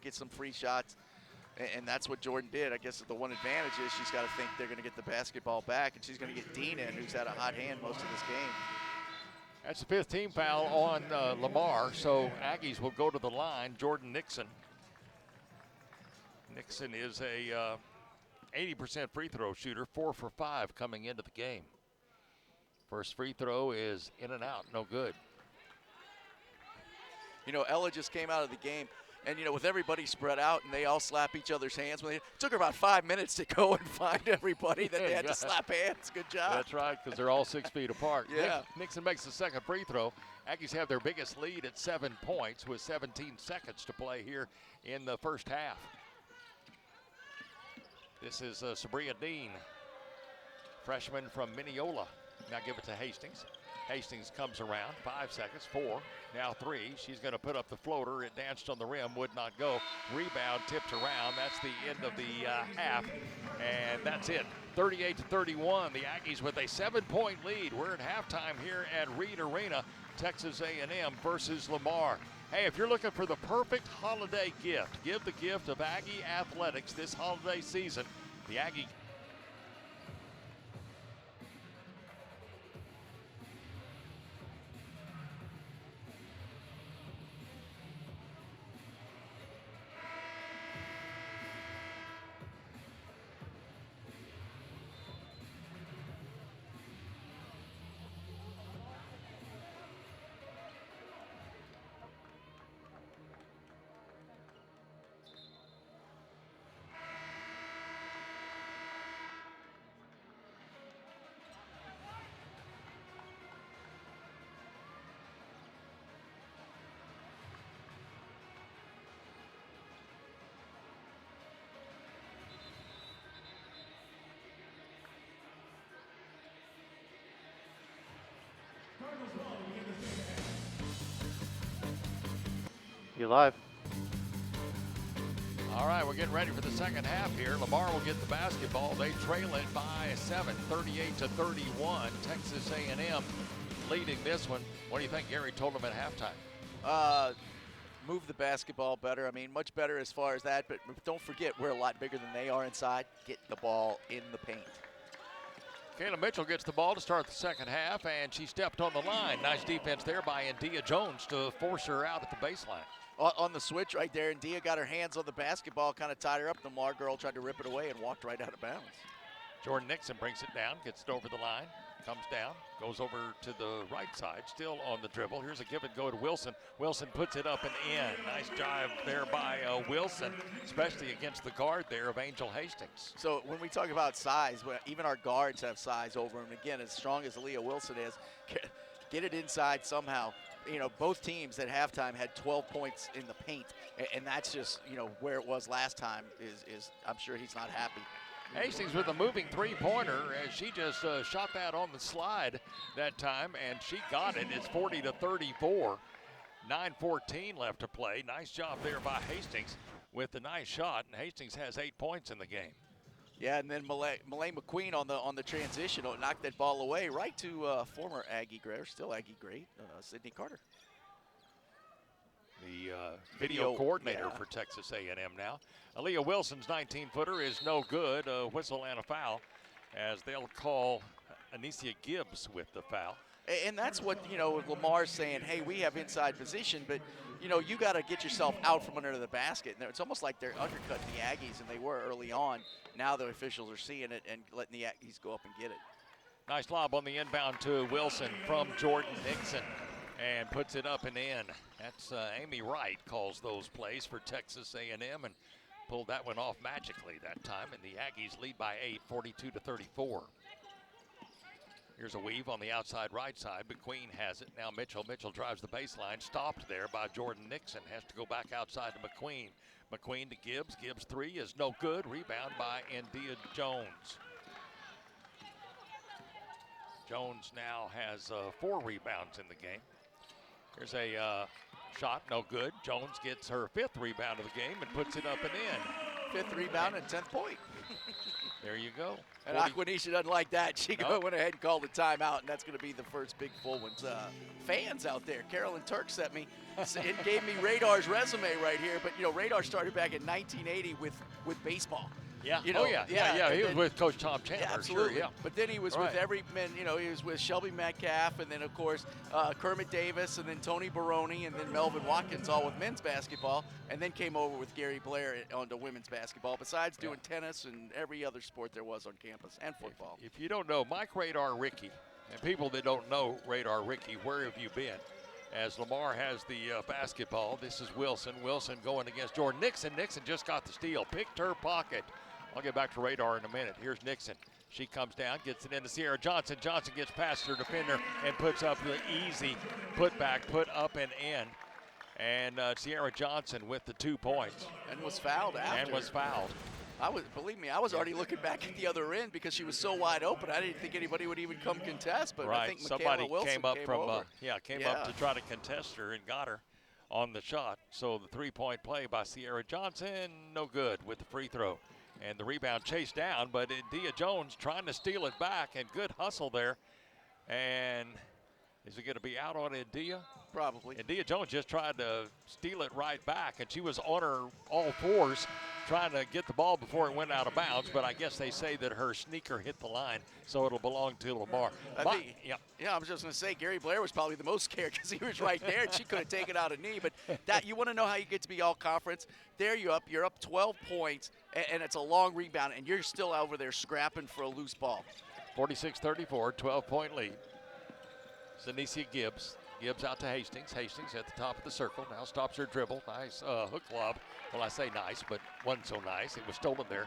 get some free shots. And that's what Jordan did. I guess the one advantage is she's got to think they're going to get the basketball back, and she's going to get Dean in, who's had a hot hand most of this game. That's the 5th team foul on Lamar, so Aggies will go to the line. Jordan Nixon. Nixon is a 80% free throw shooter, 4 for 5 coming into the game. First free throw is in and out, no good. You know, Ella just came out of the game, and, with everybody spread out and they all slap each other's hands. It took her about 5 minutes to go and find everybody that they had to slap hands. Good job. That's right, because they're all 6 feet apart. Yeah. Nixon makes the second free throw. Aggies have their biggest lead at 7 points with 17 seconds to play here in the first half. This is Sabria Dean, freshman from Mineola. Now give it to Hastings. Hastings comes around, 5 seconds, 4, now 3. She's going to put up the floater. It danced on the rim, would not go. Rebound tipped around. That's the end of the half, and that's it. 38-31, the Aggies with a 7-point lead. We're at halftime here at Reed Arena, Texas A&M versus Lamar. Hey, if you're looking for the perfect holiday gift, give the gift of Aggie athletics this holiday season. The Aggie You live. All right, we're getting ready for the second half here. Lamar will get the basketball. They trail it by 7, 38-31. Texas A&M leading this one. What do you think Gary told them at halftime? Move the basketball better. I mean, much better as far as that, but don't forget we're a lot bigger than they are inside. Get the ball in the paint. Kayla Mitchell gets the ball to start the second half, and she stepped on the line. Nice defense there by India Jones to force her out at the baseline. On the switch right there, India got her hands on the basketball, kind of tied her up. The Lamar girl tried to rip it away and walked right out of bounds. Jordan Nixon brings it down, gets it over the line, comes down, goes over to the right side, still on the dribble. Here's a give and go to Wilson. Wilson puts it up and in. Nice drive there by Wilson, especially against the guard there of Angel Hastings. So when we talk about size, even our guards have size over them. Again, as strong as Aaliyah Wilson is, get it inside somehow. You know, both teams at halftime had 12 points in the paint, and that's just, you know, where it was last time is I'm sure he's not happy. Hastings with a moving three-pointer as she just shot that on the slide that time, and she got it. It's 40-34. 9:14 left to play. Nice job there by Hastings with the nice shot, and Hastings has 8 points in the game. Yeah, and then Malay McQueen on the transition knocked that ball away right to former Aggie great, or still Aggie great, Sydney Carter. The video coordinator for Texas A&M now. Aaliyah Wilson's 19-footer is no good. A whistle and a foul as they'll call Anicia Gibbs with the foul. And that's what, you know, Lamar's saying, hey, we have inside position, but, you know, you got to get yourself out from under the basket. And it's almost like they're undercutting the Aggies, and they were early on. Now the officials are seeing it and letting the Aggies go up and get it. Nice lob on the inbound to Wilson from Jordan Nixon, and puts it up and in. That's Amy Wright calls those plays for Texas A&M and pulled that one off magically that time. And the Aggies lead by 8, 42-34. Here's a weave on the outside right side. McQueen has it. Now Mitchell. Mitchell drives the baseline. Stopped there by Jordan Nixon. Has to go back outside to McQueen. McQueen to Gibbs. Gibbs three is no good. Rebound by India Jones. Jones now has 4 rebounds in the game. Here's a shot, no good. Jones gets her 5th rebound of the game and puts it up and in. 5th rebound and 10th point. There you go. And Aquanisha doesn't like that. She went ahead and called the timeout, and that's going to be the first big full one. Fans out there, Carolyn Turk sent me, it gave me Radar's resume right here. But, you know, Radar started back in 1980 with baseball. Yeah. You know, yeah. He was with Coach Tom Chandler. Yeah, absolutely. Sure, yeah. But then he was with you know, he was with Shelby Metcalf, and then of course Kermit Davis, and then Tony Baroni, and then Melvin Watkins, all with men's basketball, and then came over with Gary Blair onto women's basketball. Besides doing tennis and every other sport there was on campus and football. If you don't know, Mike Radar Ricky, and people that don't know Radar Ricky, where have you been? As Lamar has the basketball, this is Wilson. Wilson going against Jordan Nixon. Nixon just got the steal, picked her pocket. I'll get back to Radar in a minute. Here's Nixon. She comes down, gets it into Sierra Johnson. Johnson gets past her defender and puts up the easy putback, put up and in. And Sierra Johnson with the 2 points. And was fouled after. Believe me, I was already looking back at the other end because she was so wide open. I didn't think anybody would even come contest, but I think somebody Wilson came up over. came up to try to contest her and got her on the shot. So the 3-point play by Sierra Johnson, no good with the free throw. And the rebound chased down, but India Jones trying to steal it back, and good hustle there. And is it going to be out on India? Probably. India Jones just tried to steal it right back, and she was on her all fours trying to get the ball before it went out of bounds, but I guess they say that her sneaker hit the line, so it'll belong to Lamar. I was just going to say, Gary Blair was probably the most scared because he was right there, and she could have taken out a knee. But that you want to know how you get to be all conference? There you're up 12 points, and it's a long rebound, and you're still over there scrapping for a loose ball. 46-34, 12-point lead. Zanicia Gibbs. Gibbs out to Hastings. Hastings at the top of the circle. Now stops her dribble. Nice hook lob. Well, I say nice, but wasn't so nice. It was stolen there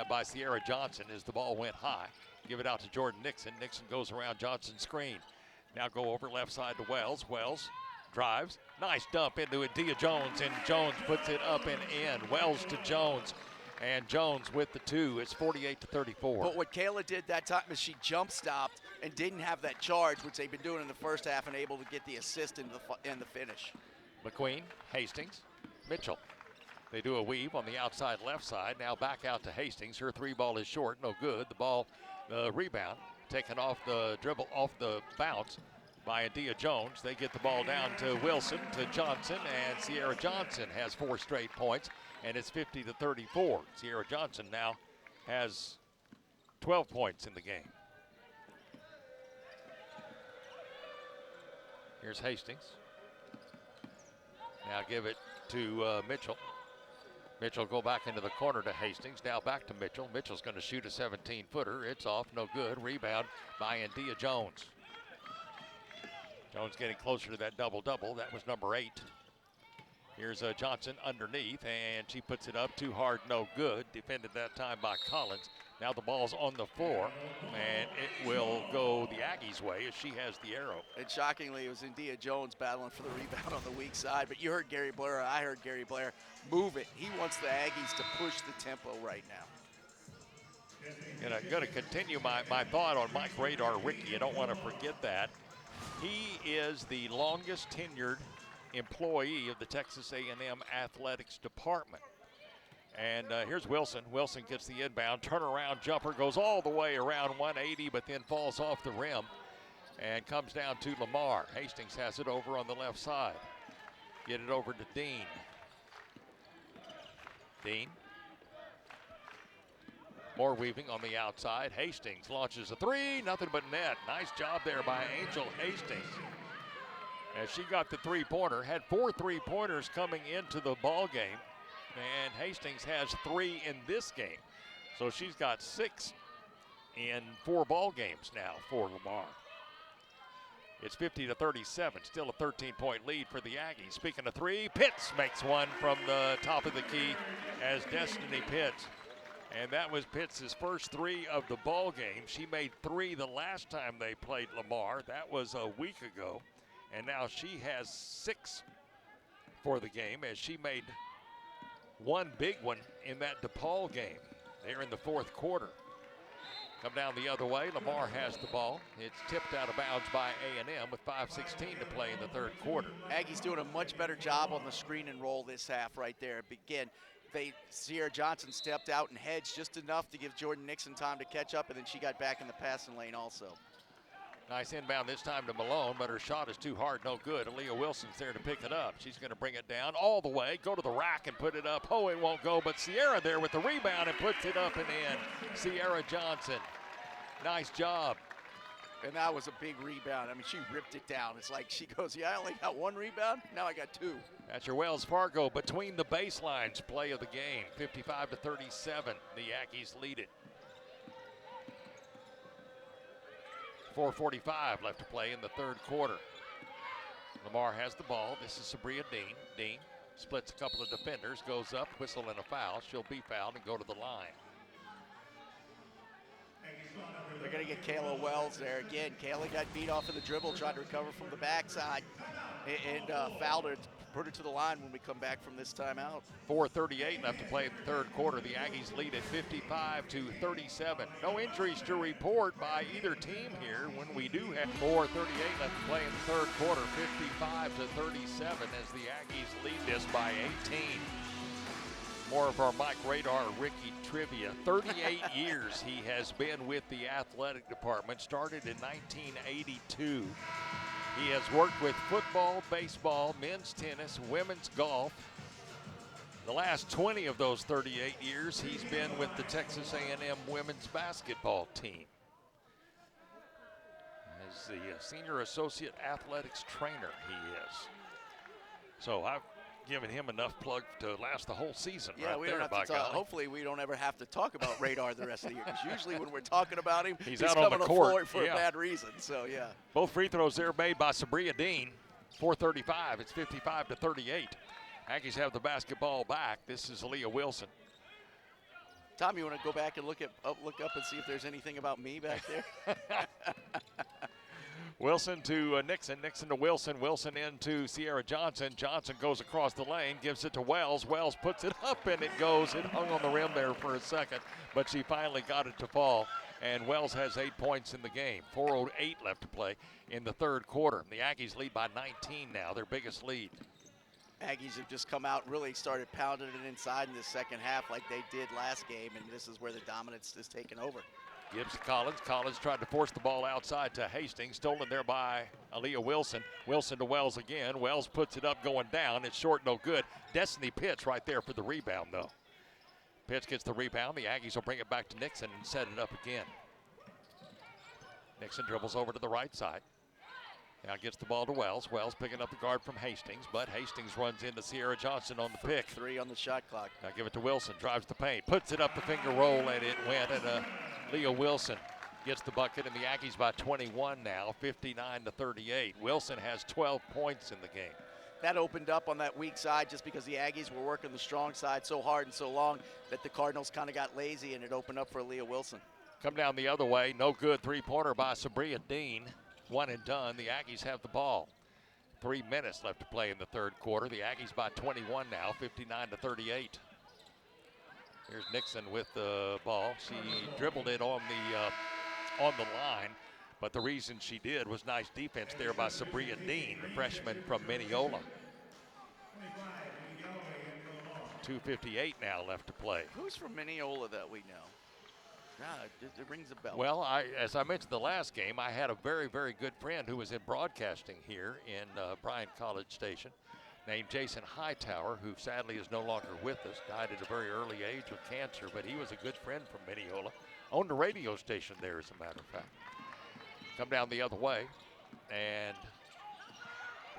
by Sierra Johnson as the ball went high. Give it out to Jordan Nixon. Nixon goes around Johnson's screen. Now go over left side to Wells. Wells drives. Nice dump into India Jones, and Jones puts it up and in. Wells to Jones. And Jones with the 2. It's 48-34. But what Kayla did that time is she jump stopped and didn't have that charge, which they've been doing in the first half, and able to get the assist in the finish. McQueen, Hastings, Mitchell. They do a weave on the outside left side. Now back out to Hastings. Her three ball is short, no good. The ball, rebound, taken off the dribble, off the bounce by Adia Jones. They get the ball down to Wilson, to Johnson, and Sierra Johnson has 4 straight points, and it's 50-34. Sierra Johnson now has 12 points in the game. Here's Hastings. Now give it to Mitchell. Mitchell go back into the corner to Hastings. Now back to Mitchell. Mitchell's going to shoot a 17-footer. It's off, no good. Rebound by Adia Jones. Jones getting closer to that double-double. That was number 8. Here's Johnson underneath, and she puts it up. Too hard, no good. Defended that time by Collins. Now the ball's on the floor, and it will go the Aggies' way as she has the arrow. And shockingly, it was Adia Jones battling for the rebound on the weak side. But you heard Gary Blair, I heard Gary Blair, move it. He wants the Aggies to push the tempo right now. Going to continue my thought on Mike Radar Ricky. I don't want to forget that. He is the longest tenured employee of the Texas A&M Athletics Department. And here's Wilson. Wilson gets the inbound, turnaround jumper, goes all the way around 180, but then falls off the rim and comes down to Lamar. Hastings has it over on the left side. Get it over to Dean. Dean. More weaving on the outside. Hastings launches a 3, nothing but net. Nice job there by Angel Hastings. As she got the 3-pointer, had 4 3-pointers coming into the ball game. And Hastings has 3 in this game. So she's got 6 in 4 ball games now for Lamar. It's 50-37, still a 13-point lead for the Aggies. Speaking of 3, Pitts makes one from the top of the key as Destiny Pitts. And that was Pitts' first 3 of the ball game. She made 3 the last time they played Lamar. That was a week ago. And now she has 6 for the game as she made 1 big one in that DePaul game. They're in the 4th quarter. Come down the other way. Lamar has the ball. It's tipped out of bounds by A&M with 5:16 to play in the 3rd quarter. Aggies doing a much better job on the screen and roll this half right there. Again, Sierra Johnson stepped out and hedged just enough to give Jordan Nixon time to catch up, and then she got back in the passing lane also. Nice inbound this time to Malone, but her shot is too hard, no good. Aaliyah Wilson's there to pick it up. She's going to bring it down all the way, go to the rack and put it up. Oh, it won't go, but Sierra there with the rebound and puts it up and in. Sierra Johnson, nice job. And that was a big rebound. I mean, she ripped it down. It's like she goes, yeah, I only got 1 rebound. Now I got 2. That's your Wells Fargo between the baselines play of the game. 55-37, the Aggies lead it. 4:45 left to play in the 3rd quarter. Lamar has the ball. This is Sabria Dean. Dean splits a couple of defenders, goes up, whistle and a foul. She'll be fouled and go to the line. They're going to get Kayla Wells there. Again, Kayla got beat off of the dribble, tried to recover from the backside, and fouled her, put her to the line when we come back from this timeout. 4:38 left to play in the 3rd quarter. The Aggies lead at 55-37. No injuries to report by either team here when we do have 4:38 left to play in the 3rd quarter. 55-37 as the Aggies lead this by 18. More of our Mike Radar Ricky trivia. 38 years he has been with the athletic department, started in 1982. He has worked with football, baseball, men's tennis, women's golf. The last 20 of those 38 years, he's been with the Texas A&M women's basketball team as the senior associate athletics trainer he is. So I've given him enough plug to last the whole season. Yeah, right we there, don't have to talk. Hopefully we don't ever have to talk about Radar the rest of the year, because usually when we're talking about him, he's out on the court for a bad reason. So yeah. Both free throws there made by Sabria Dean. 4:35. It's 55-38. Aggies have the basketball back. This is Aaliyah Wilson. Tom, you want to go back and look up and see if there's anything about me back there? Wilson to Nixon, Nixon to Wilson, Wilson into Sierra Johnson. Johnson goes across the lane, gives it to Wells. Wells puts it up and it goes. It hung on the rim there for a second, but she finally got it to fall. And Wells has 8 points in the game. 4:08 left to play in the 3rd quarter. The Aggies lead by 19 now, their biggest lead. Aggies have just come out and really started pounding it inside in the second half like they did last game, and this is where the dominance is taken over. Gibbs to Collins. Collins tried to force the ball outside to Hastings. Stolen there by Aaliyah Wilson. Wilson to Wells again. Wells puts it up going down. It's short, no good. Destiny Pitts right there for the rebound, though. Pitts gets the rebound. The Aggies will bring it back to Nixon and set it up again. Nixon dribbles over to the right side. Now gets the ball to Wells. Wells picking up the guard from Hastings, but Hastings runs into Sierra Johnson on the pick. 3 on the shot clock. Now give it to Wilson. Drives the paint. Puts it up the finger roll, and it went. And Leah Wilson gets the bucket, and the Aggies by 21 now, 59-38. Wilson has 12 points in the game. That opened up on that weak side just because the Aggies were working the strong side so hard and so long that the Cardinals kind of got lazy, and it opened up for Leah Wilson. Come down the other way. No good three-pointer by Sabria Dean. One and done. The Aggies have the ball. 3 minutes left to play in the third quarter. The Aggies by 21 now, 59-38. Here's Nixon with the ball. She dribbled it on the line, but the reason she did was nice defense there by Sabria Dean, the freshman from Mineola. 2:58 now left to play. Who's from Mineola that we know? It rings a bell. Well, as I mentioned the last game, I had a very, very good friend who was in broadcasting here in Bryant College Station named Jason Hightower, who sadly is no longer with us, died at a very early age of cancer, but he was a good friend from Mineola. Owned a radio station there, as a matter of fact. Come down the other way, and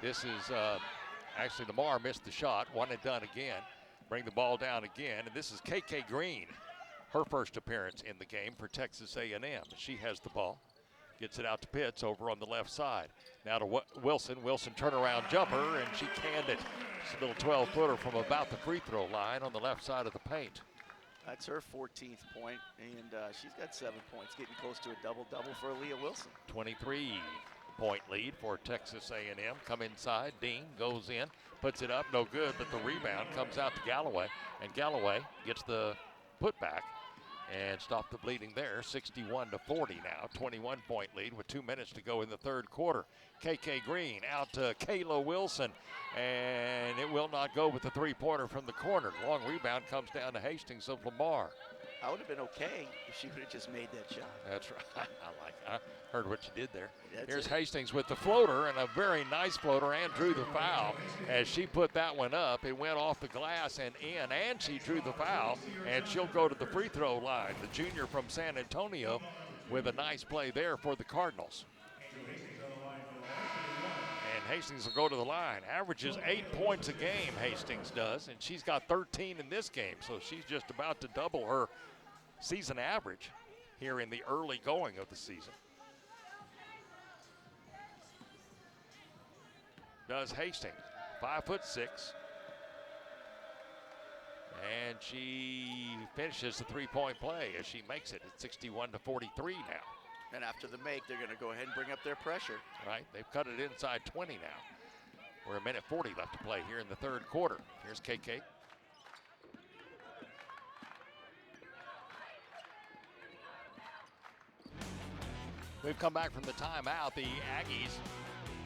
this is actually Lamar missed the shot. One and done again. Bring the ball down again, and this is KK Green. Her first appearance in the game for Texas A&M. She has the ball, gets it out to Pitts over on the left side. Now to Wilson. Wilson turnaround jumper, and she canned it. It's a little 12-footer from about the free throw line on the left side of the paint. That's her 14th point, and she's got 7 points, getting close to a double-double for Aaliyah Wilson. 23-point lead for Texas A&M. Come inside. Dean goes in, puts it up, no good, but the rebound comes out to Galloway, and Galloway gets the putback and stop the bleeding there. 61-40 now, 21-point lead with 2 minutes to go in the third quarter. KK Green out to Kayla Wilson, and it will not go with the three-pointer from the corner. Long rebound comes down to Hastings of Lamar. I would have been okay if she would have just made that shot. That's right. I heard what you did there. Here's it. Hastings with the floater, and a very nice floater, and drew the foul. As she put that one up, it went off the glass and in, and she drew the foul, and she'll go to the free throw line. The junior from San Antonio with a nice play there for the Cardinals. And Hastings will go to the line. Averages 8 points a game, Hastings does, and she's got 13 in this game, so she's just about to double her season average here in the early going of the season. Does Hastings, 5'6", and she finishes the three-point play as she makes it at 61-43 now. And after the make, they're going to go ahead and bring up their pressure. Right, they've cut it inside 20 now. We're a minute 40 left to play here in the third quarter. Here's KK. We've come back from the timeout. The Aggies,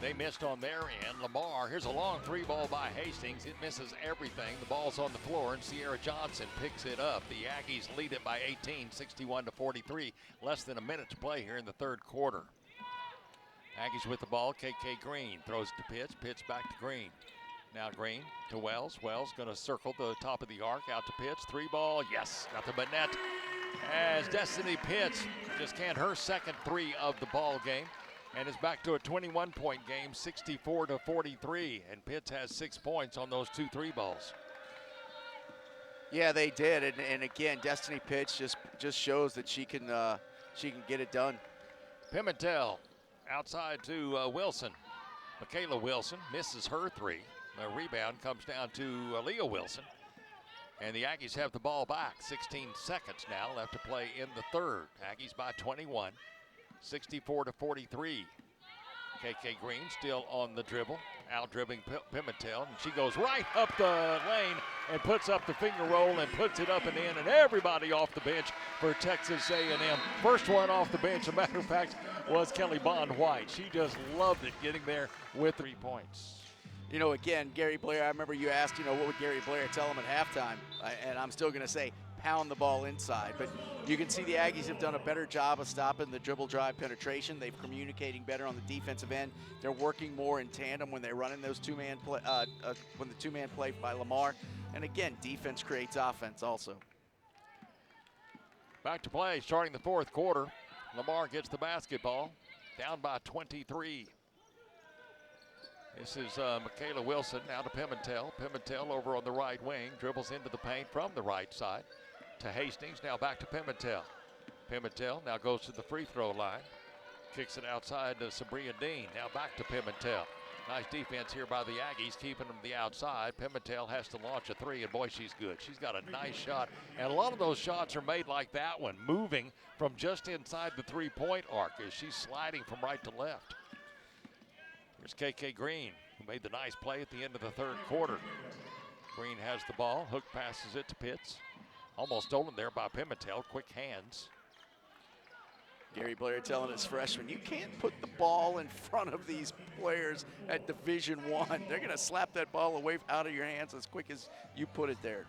they missed on their end. Lamar, here's a long three ball by Hastings. It misses everything. The ball's on the floor, and Sierra Johnson picks it up. The Aggies lead it by 18, 61-43. Less than a minute to play here in the third quarter. Aggies with the ball. KK Green throws it to Pitts. Pitts back to Green. Now Green to Wells. Wells going to circle the top of the arc out to Pitts. Three ball, yes, nothing but net. As Destiny Pitts just can't her second three of the ball game, and is back to a 21-point game, 64-43, and Pitts has 6 points on those 2 3 balls. Yeah, they did, and again, Destiny Pitts just shows that she can get it done. Pimentel outside to Wilson. Michaela Wilson misses her three. The rebound comes down to Aaliyah Wilson. And the Aggies have the ball back. 16 seconds now left to play in the third. Aggies by 21, 64-43. KK Green still on the dribble, out-dribbling Pimentel, and she goes right up the lane and puts up the finger roll and puts it up and in, and everybody off the bench for Texas A&M. First one off the bench, as a matter of fact, was Kelly Bond White. She just loved it getting there with 3 points. You know, again, Gary Blair, I remember you asked, you know, what would Gary Blair tell him at halftime? And I'm still going to say pound the ball inside. But you can see the Aggies have done a better job of stopping the dribble drive penetration. They've communicating better on the defensive end. They're working more in tandem when they're running those two-man play, when the two-man play by Lamar. And again, defense creates offense also. Back to play, starting the fourth quarter. Lamar gets the basketball, down by 23. This is Michaela Wilson now to Pimentel. Pimentel over on the right wing, dribbles into the paint from the right side to Hastings, now back to Pimentel. Pimentel now goes to the free throw line, kicks it outside to Sabria Dean, now back to Pimentel. Nice defense here by the Aggies, keeping them to the outside. Pimentel has to launch a three, and boy, she's good. She's got a nice shot, and a lot of those shots are made like that one, moving from just inside the three-point arc as she's sliding from right to left. Here's KK Green, who made the nice play at the end of the third quarter. Green has the ball, Hook passes it to Pitts. Almost stolen there by Pimentel, quick hands. Gary Blair telling his freshmen, you can't put the ball in front of these players at Division I. They're going to slap that ball away out of your hands as quick as you put it there.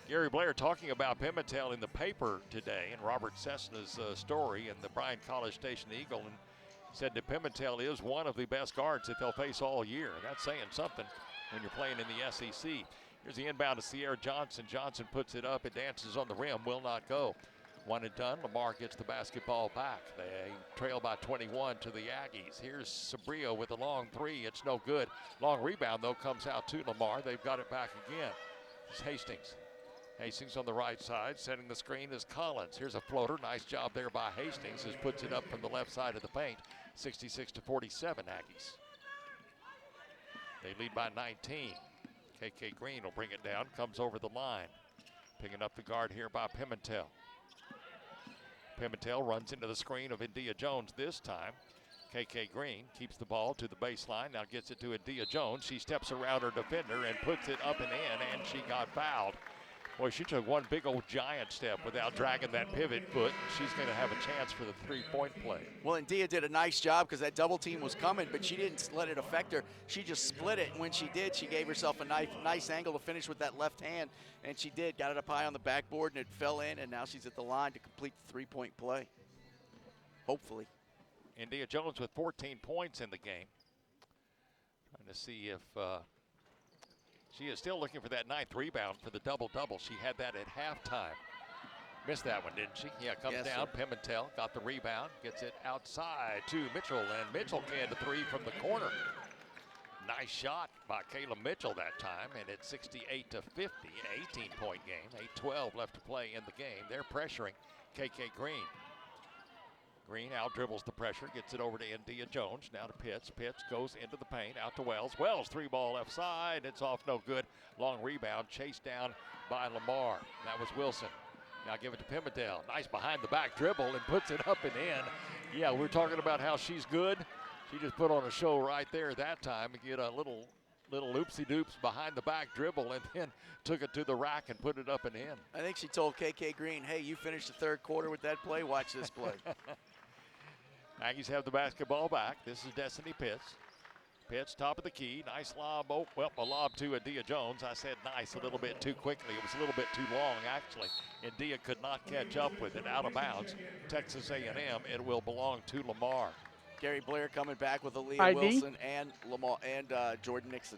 Gary Blair talking about Pimentel in the paper today in Robert Cessna's story in the Bryan College Station Eagle, and said that Pimentel is one of the best guards that they'll face all year. That's saying something when you're playing in the SEC. Here's the inbound to Sierra Johnson. Johnson puts it up. It dances on the rim. Will not go. One and done. Lamar gets the basketball back. They trail by 21 to the Aggies. Here's Sabrio with a long three. It's no good. Long rebound, though, comes out to Lamar. They've got it back again. It's Hastings. Hastings on the right side. Setting the screen is Collins. Here's a floater. Nice job there by Hastings, who puts it up from the left side of the paint. 66-47 Aggies. They lead by 19. KK Green will bring it down. Comes over the line. Picking up the guard here by Pimentel. Pimentel runs into the screen of India Jones this time. KK Green keeps the ball to the baseline, now gets it to India Jones. She steps around her defender and puts it up and in, and she got fouled. Boy, she took one big old giant step without dragging that pivot foot, and she's going to have a chance for the three-point play. Well, India did a nice job because that double team was coming, but she didn't let it affect her. She just split it, and when she did, she gave herself a nice angle to finish with that left hand, and she did. Got it up high on the backboard, and it fell in, and now she's at the line to complete the three-point play, hopefully. India Jones with 14 points in the game. Trying to see if she is still looking for that ninth rebound for the double-double. She had that at halftime. Missed that one, didn't she? Yeah, comes down. Sir. Pimentel got the rebound, gets it outside to Mitchell, and Mitchell can the three from the corner. Nice shot by Kayla Mitchell that time, and it's 68-50, an 18-point game. 8:12 left to play in the game. They're pressuring KK Green. Green out dribbles the pressure, gets it over to India Jones, now to Pitts. Pitts goes into the paint, out to Wells. Wells, three ball left side, it's off no good. Long rebound, chased down by Lamar. That was Wilson. Now give it to Pimentel. Nice behind the back dribble and puts it up and in. Yeah, we're talking about how she's good. She just put on a show right there that time and get a little loopsy-doops behind the back dribble and then took it to the rack and put it up and in. I think she told KK Green, hey, you finished the third quarter with that play, watch this play. Aggies have the basketball back. This is Destiny Pitts. Pitts, top of the key. Nice lob. Oh, well, a lob to India Jones. I said nice a little bit too quickly. It was a little bit too long, actually. India could not catch up with it. Out of bounds. Texas A&M. It will belong to Lamar. Gary Blair coming back with Aaliyah Wilson and Lamar and Jordan Nixon.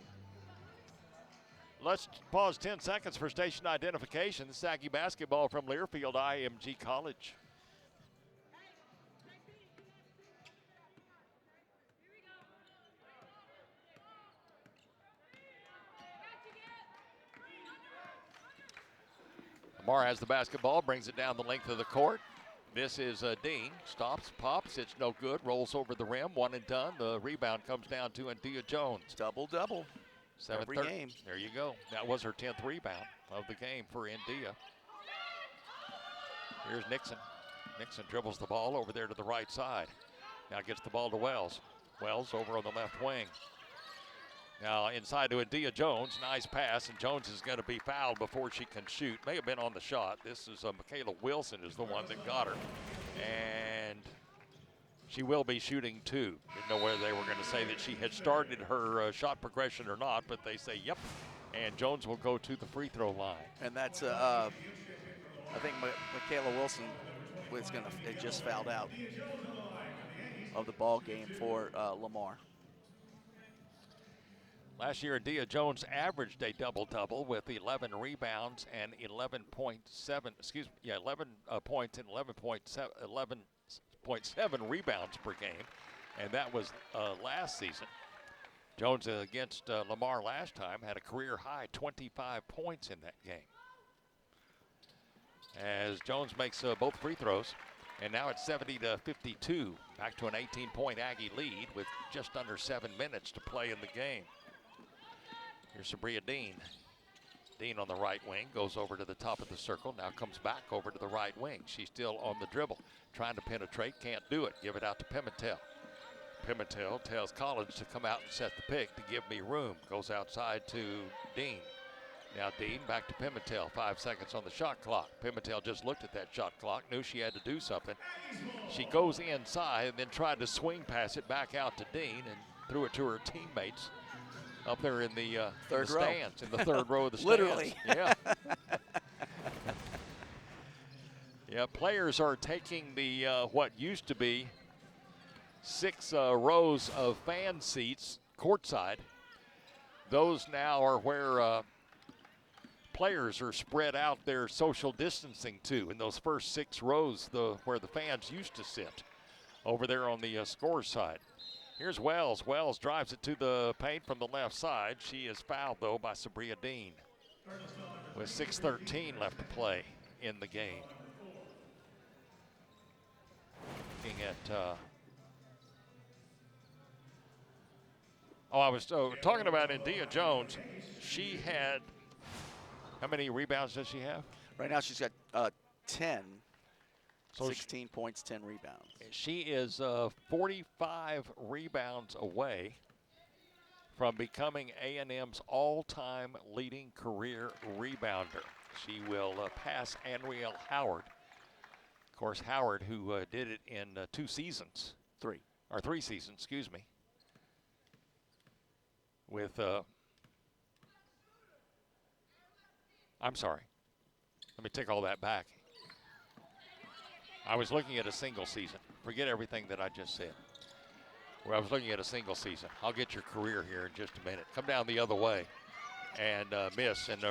Let's pause 10 seconds for station identification. This is Aggie basketball from Learfield IMG College. Lamar has the basketball, brings it down the length of the court. This is Dean, stops, pops, it's no good, rolls over the rim, one and done. The rebound comes down to India Jones. Double-double every game. There you go. That was her 10th rebound of the game for India. Here's Nixon. Nixon dribbles the ball over there to the right side. Now gets the ball to Wells. Wells over on the left wing. Now inside to India Jones, nice pass, and Jones is going to be fouled before she can shoot. May have been on the shot. This is Michaela Wilson is the one that got her. And She will be shooting 2. Didn't know whether they were going to say that she had started her shot progression or not, but they say yep. And Jones will go to the free throw line. And that's, I think Michaela Wilson had just fouled out of the ball game for Lamar. Last year, Adia Jones averaged a double-double with 11 rebounds and 11 points and 11.7 rebounds per game, and that was last season. Jones against Lamar last time had a career-high 25 points in that game. As Jones makes both free throws, and now it's 70-52, back to an 18-point Aggie lead with just under 7 minutes to play in the game. Here's Sabria Dean. Dean on the right wing, goes over to the top of the circle, now comes back over to the right wing. She's still on the dribble, trying to penetrate, can't do it. Give it out to Pimentel. Pimentel tells Collins to come out and set the pick to give me room. Goes outside to Dean. Now Dean back to Pimentel, 5 seconds on the shot clock. Pimentel just looked at that shot clock, knew she had to do something. She goes inside and then tried to swing pass it back out to Dean and threw it to her teammates up there in the stands, in the third row of the stands. Literally. Yeah. Yeah, players are taking the what used to be 6 rows of fan seats courtside. Those now are where players are spread out their social distancing to, in those first 6 rows where the fans used to sit over there on the score side. Here's Wells. Wells drives it to the paint from the left side. She is fouled, though, by Sabria Dean with 6:13 left to play in the game. Looking at I was talking about India Jones. She had, how many rebounds does she have? Right now she's got 10. So 16 points, 10 rebounds. She is 45 rebounds away from becoming A&M's all-time leading career rebounder. She will pass Anrielle Howard. Of course, Howard, who did it in 2 seasons. 3. Or 3 seasons, excuse me. With, I'm sorry. Let me take all that back. I was looking at a single season. Forget everything that I just said. Where I was looking at a single season. I'll get your career here in just a minute. Come down the other way and miss. And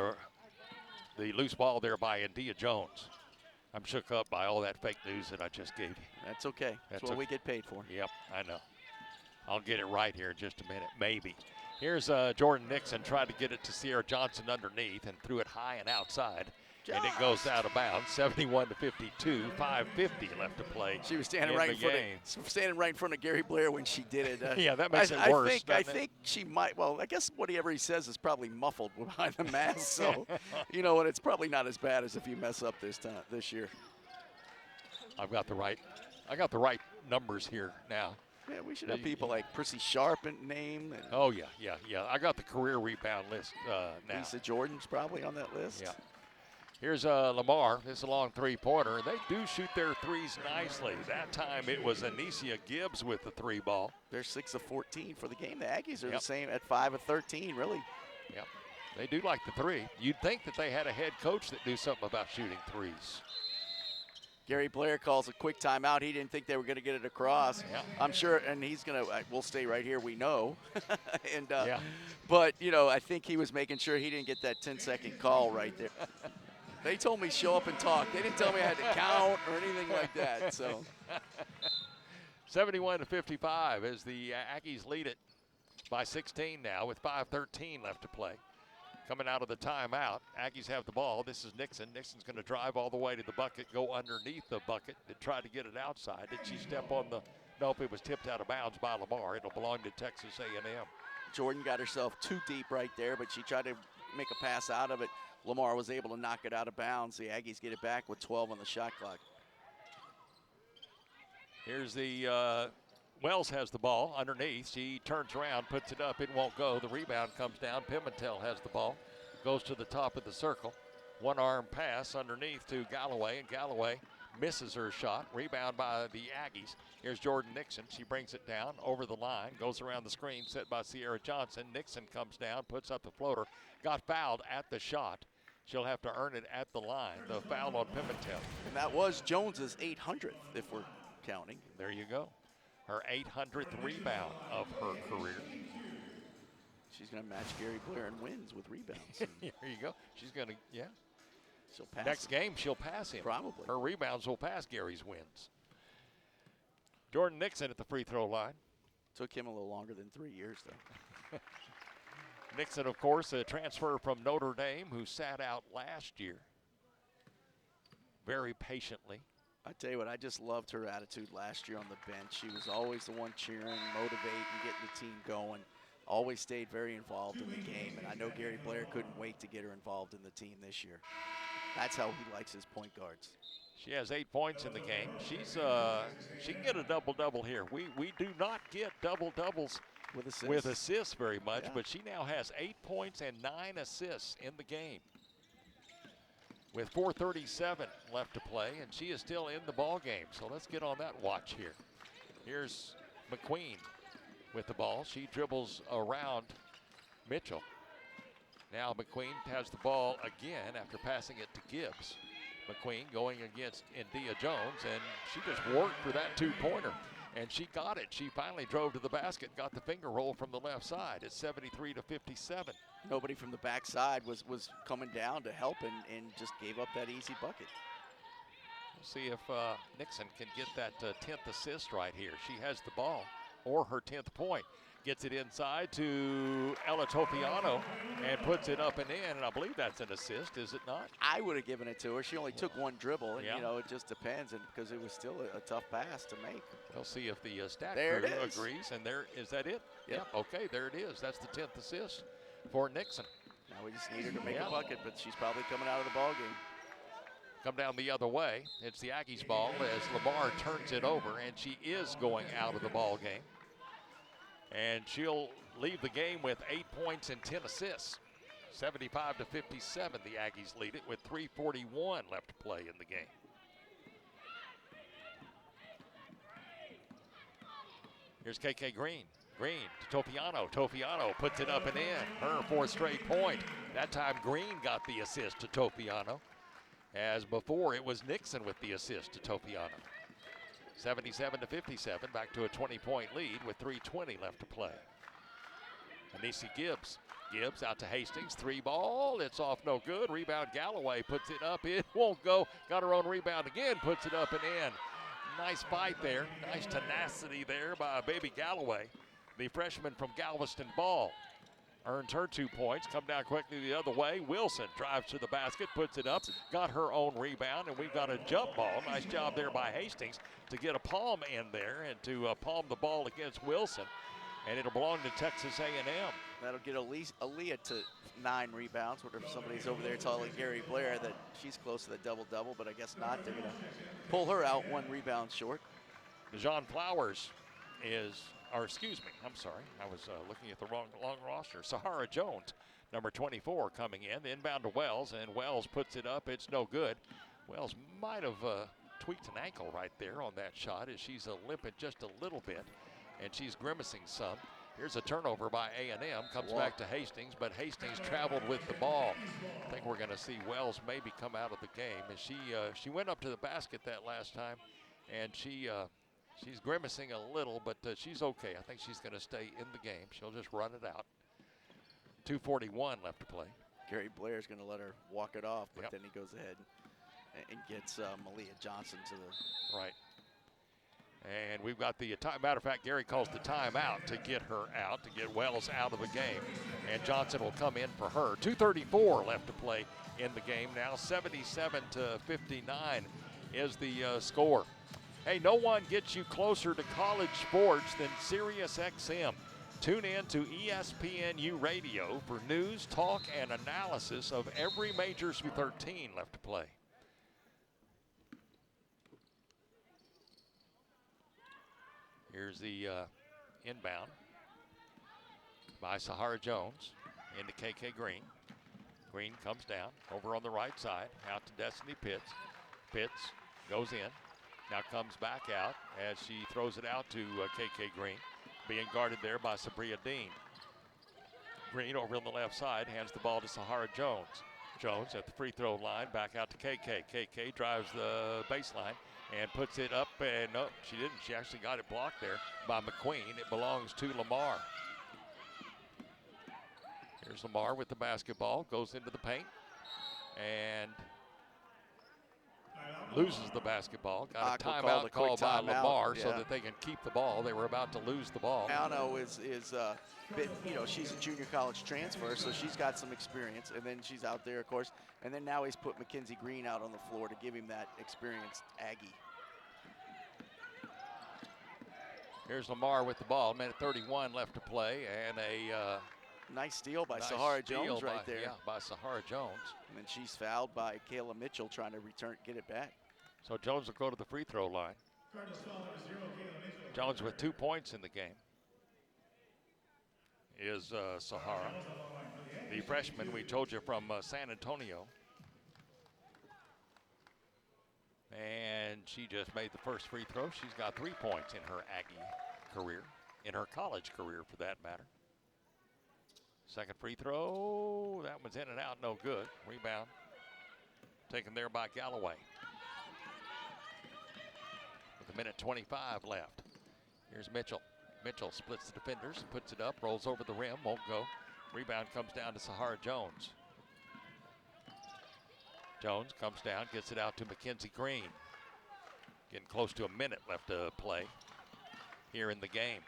the loose ball there by India Jones. I'm shook up by all that fake news that I just gave you. That's okay. That's what we get paid for. Yep, I know. I'll get it right here in just a minute, maybe. Here's Jordan Nixon tried to get it to Sierra Johnson underneath and threw it high and outside. And it goes out of bounds, 71-52, 5:50 left to play. She was standing right in front of Gary Blair when she did it. Yeah, that makes it worse. I think she might. Well, I guess whatever he says is probably muffled behind the mask. So, you know, and it's probably not as bad as if you mess up this year. I got the right numbers here now. Yeah, we should have people like Prissy Sharp named. Oh yeah. I got the career rebound list now. Lisa Jordan's probably on that list. Yeah. Here's Lamar. This is a long 3-pointer. They do shoot their threes nicely. That time it was Anicia Gibbs with the 3 ball. They're 6 of 14 for the game. The Aggies are the same at 5 of 13, really. Yep. They do like the 3. You'd think that they had a head coach that knew something about shooting threes. Gary Blair calls a quick timeout. He didn't think they were going to get it across. Yeah. I'm sure, and he's going to, we'll stay right here, we know. And yeah. But, you know, I think he was making sure he didn't get that 10-second call right there. They told me show up and talk. They didn't tell me I had to count or anything like that. So 71-55 as the Aggies lead it by 16 now with 5:13 left to play. Coming out of the timeout, Aggies have the ball. This is Nixon. Nixon's going to drive all the way to the bucket, go underneath the bucket, and try to get it outside. Did she step on the? Nope, it was tipped out of bounds by Lamar. It'll belong to Texas A&M. Jordan got herself too deep right there, but she tried to make a pass out of it. Lamar was able to knock it out of bounds. The Aggies get it back with 12 on the shot clock. Here's the Wells has the ball underneath. She turns around, puts it up. It won't go. The rebound comes down. Pimentel has the ball. Goes to the top of the circle. One-arm pass underneath to Galloway, and Galloway misses her shot. Rebound by the Aggies. Here's Jordan Nixon. She brings it down over the line, goes around the screen, set by Sierra Johnson. Nixon comes down, puts up the floater. Got fouled at the shot. She'll have to earn it at the line. The foul on Pimentel. And that was Jones's 800th, if we're counting. There you go. Her 800th rebound of her career. She's going to match Gary Blair in wins with rebounds. There you go. She's going to, yeah. She'll pass Next him. game, she'll pass him. Probably. Her rebounds will pass Gary's wins. Jordan Nixon at the free throw line. Took him a little longer than 3 years, though. Nixon, of course, a transfer from Notre Dame who sat out last year very patiently. I tell you what, I just loved her attitude last year on the bench. She was always the one cheering, motivating, getting the team going. Always stayed very involved in the game, and I know Gary Blair couldn't wait to get her involved in the team this year. That's how he likes his point guards. She has 8 points in the game. She can get a double-double here. We do not get double-doubles with assists very much, but she now has 8 points and 9 assists in the game. With 4:37 left to play, and she is still in the ball game. So let's get on that watch here. Here's McQueen with the ball. She dribbles around Mitchell. Now McQueen has the ball again after passing it to Gibbs. McQueen going against India Jones, and she just worked for that two-pointer. And she got it. She finally drove to the basket, got the finger roll from the left side. It's 73-57. Nobody from the backside was coming down to help and just gave up that easy bucket. We'll see if Nixon can get that 10th assist right here. She has the ball, or her 10th point. Gets it inside to Ella Tofiano and puts it up and in, and I believe that's an assist, is it not? I would have given it to her. She only took one dribble, and Yeah. you know, it just depends, and because it was still a tough pass to make. We'll see if the stat There crew it is. agrees, and there is that it? Yep. Okay, there it is. That's the 10th assist for Nixon. Now we just need her to make Yeah. a bucket, but she's probably coming out of the ball game. Come down the other way. It's the Aggies' ball as Lamar turns it over, and she is going out of the ball game. And she'll leave the game with 8 points and 10 assists. 75-57, the Aggies lead it with 3:41 left to play in the game. Here's KK Green. Green to Tofiano. Tofiano puts it up and in. Her 4th straight point. That time Green got the assist to Tofiano. As before, it was Nixon with the assist to Tofiano. 77-57, back to a 20-point lead with 3:20 left to play. Anisi Gibbs. Gibbs out to Hastings. 3 ball. It's off no good. Rebound Galloway puts it up. It won't go. Got her own rebound again. Puts it up and in. Nice fight there. Nice tenacity there by Baby Galloway. The freshman from Galveston Ball earns her 2 points. Come down quickly the other way. Wilson drives to the basket, puts it up, got her own rebound, and we've got a jump ball. Nice job there by Hastings to get a palm in there and to palm the ball against Wilson. And it'll belong to Texas A&M. That'll get Aaliyah to 9 rebounds. Wonder if somebody's over there telling Gary Blair that she's close to the double-double, but I guess not. They're going to pull her out 1 rebound short. DeJon Flowers I'm sorry. I was looking at the wrong roster. Sahara Jones, number 24, coming in. The inbound to Wells, and Wells puts it up. It's no good. Wells might have tweaked an ankle right there on that shot as she's limping just a little bit, and she's grimacing some. Here's a turnover by A&M. Comes back to Hastings, but Hastings traveled with the ball. I think we're going to see Wells maybe come out of the game. And she went up to the basket that last time, and she's grimacing a little, but she's okay. I think she's going to stay in the game. She'll just run it out. 2:41 left to play. Gary Blair's going to let her walk it off, but Yep. then he goes ahead and gets Malia Johnson to the... Right. And we've got the matter of fact, Gary calls the timeout to get her out, to get Wells out of the game. And Johnson will come in for her. 2:34 left to play in the game now. 77-59 is the score. Hey, no one gets you closer to college sports than SiriusXM. Tune in to ESPNU Radio for news, talk, and analysis of every major through 13 left to play. Here's the inbound by Sahara Jones into KK Green. Green comes down over on the right side, out to Destiny Pitts. Pitts Goes in. Now comes back out as she throws it out to KK Green. Being guarded there by Sabria Dean. Green over on the left side hands the ball to Sahara Jones. Jones at the free throw line, back out to KK. KK drives the baseline and puts it up, and no, she didn't. She actually got it blocked there by McQueen. It belongs to Lamar. Here's Lamar with the basketball, goes into the paint, and loses the basketball. Got a timeout called by Lamar so that they can keep the ball. They were about to lose the ball. Alno is she's a junior college transfer, so she's got some experience, and then she's out there, of course, and then now he's put Mackenzie Green out on the floor to give him that experienced Aggie. Here's Lamar with the ball. Minute 31 left to play, and a nice steal by nice Sahara steal Jones right there. Yeah, by Sahara Jones. And then she's fouled by Kayla Mitchell trying to get it back. So Jones will go to the free throw line. Jones with 2 points in the game is Sahara, the freshman we told you from San Antonio. And she just made the first free throw. She's got 3 points in her Aggie career, in her college career for that matter. Second free throw, that one's in and out, no good. Rebound taken there by Galloway. With a minute 25 left. Here's Mitchell. Mitchell splits the defenders, puts it up, rolls over the rim, won't go. Rebound comes down to Sahara Jones. Jones comes down, gets it out to Mackenzie Green. Getting close to a minute left to play here in the game.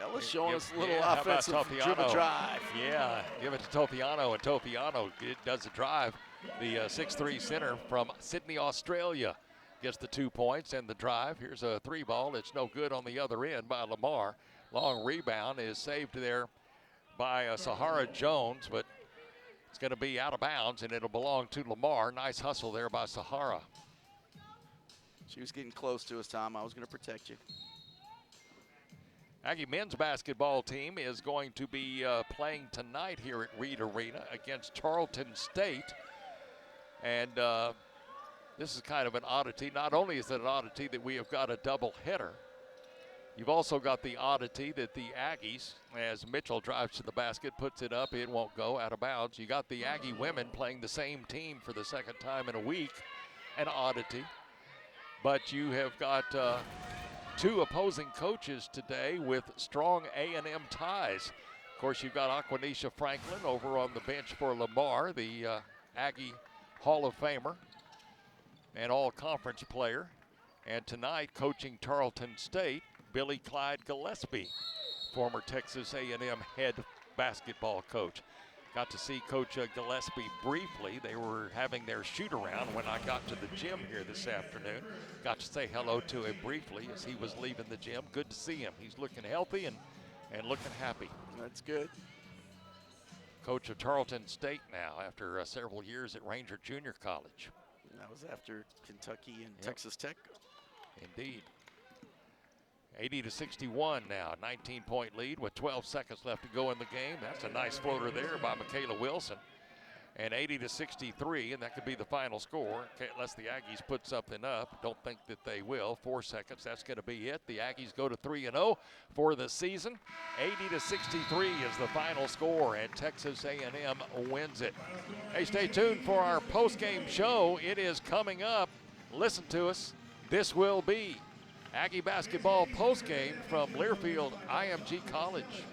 Ella's showing us a little offensive dribble drive. Yeah, give it to Topiano, and Topiano does the drive. The 6'3" center from Sydney, Australia gets the 2 points and the drive. Here's a 3 ball. It's no good on the other end by Lamar. Long rebound is saved there by Sahara Jones, but it's going to be out of bounds, and it'll belong to Lamar. Nice hustle there by Sahara. She was getting close to us, Tom. I was going to protect you. Aggie men's basketball team is going to be playing tonight here at Reed Arena against Charlton State. And this is kind of an oddity. Not only is it an oddity that we have got a double header, you've also got the oddity that the Aggies, as Mitchell drives to the basket, puts it up, it won't go, out of bounds. You got the Aggie women playing the same team for the second time in a week, an oddity. But you have got 2 opposing coaches today with strong A&M ties. Of course, you've got Aquanisha Franklin over on the bench for Lamar, the Aggie Hall of Famer and all-conference player. And tonight, coaching Tarleton State, Billy Clyde Gillespie, former Texas A&M head basketball coach. Got to see Coach Gillespie briefly. They were having their shoot-around when I got to the gym here this afternoon. Got to say hello to him briefly as he was leaving the gym. Good to see him. He's looking healthy and looking happy. That's good. Coach of Tarleton State now after several years at Ranger Junior College. That was after Kentucky and Texas Tech. Indeed. 80-61 now, 19-point lead with 12 seconds left to go in the game. That's a nice floater there by Michaela Wilson. And 80-63, and that could be the final score unless the Aggies put something up. Don't think that they will. 4 seconds, that's going to be it. The Aggies go to 3-0 for the season. 80-63 is the final score, and Texas A&M wins it. Hey, stay tuned for our post-game show. It is coming up. Listen to us. This will be Aggie basketball postgame from Learfield IMG College.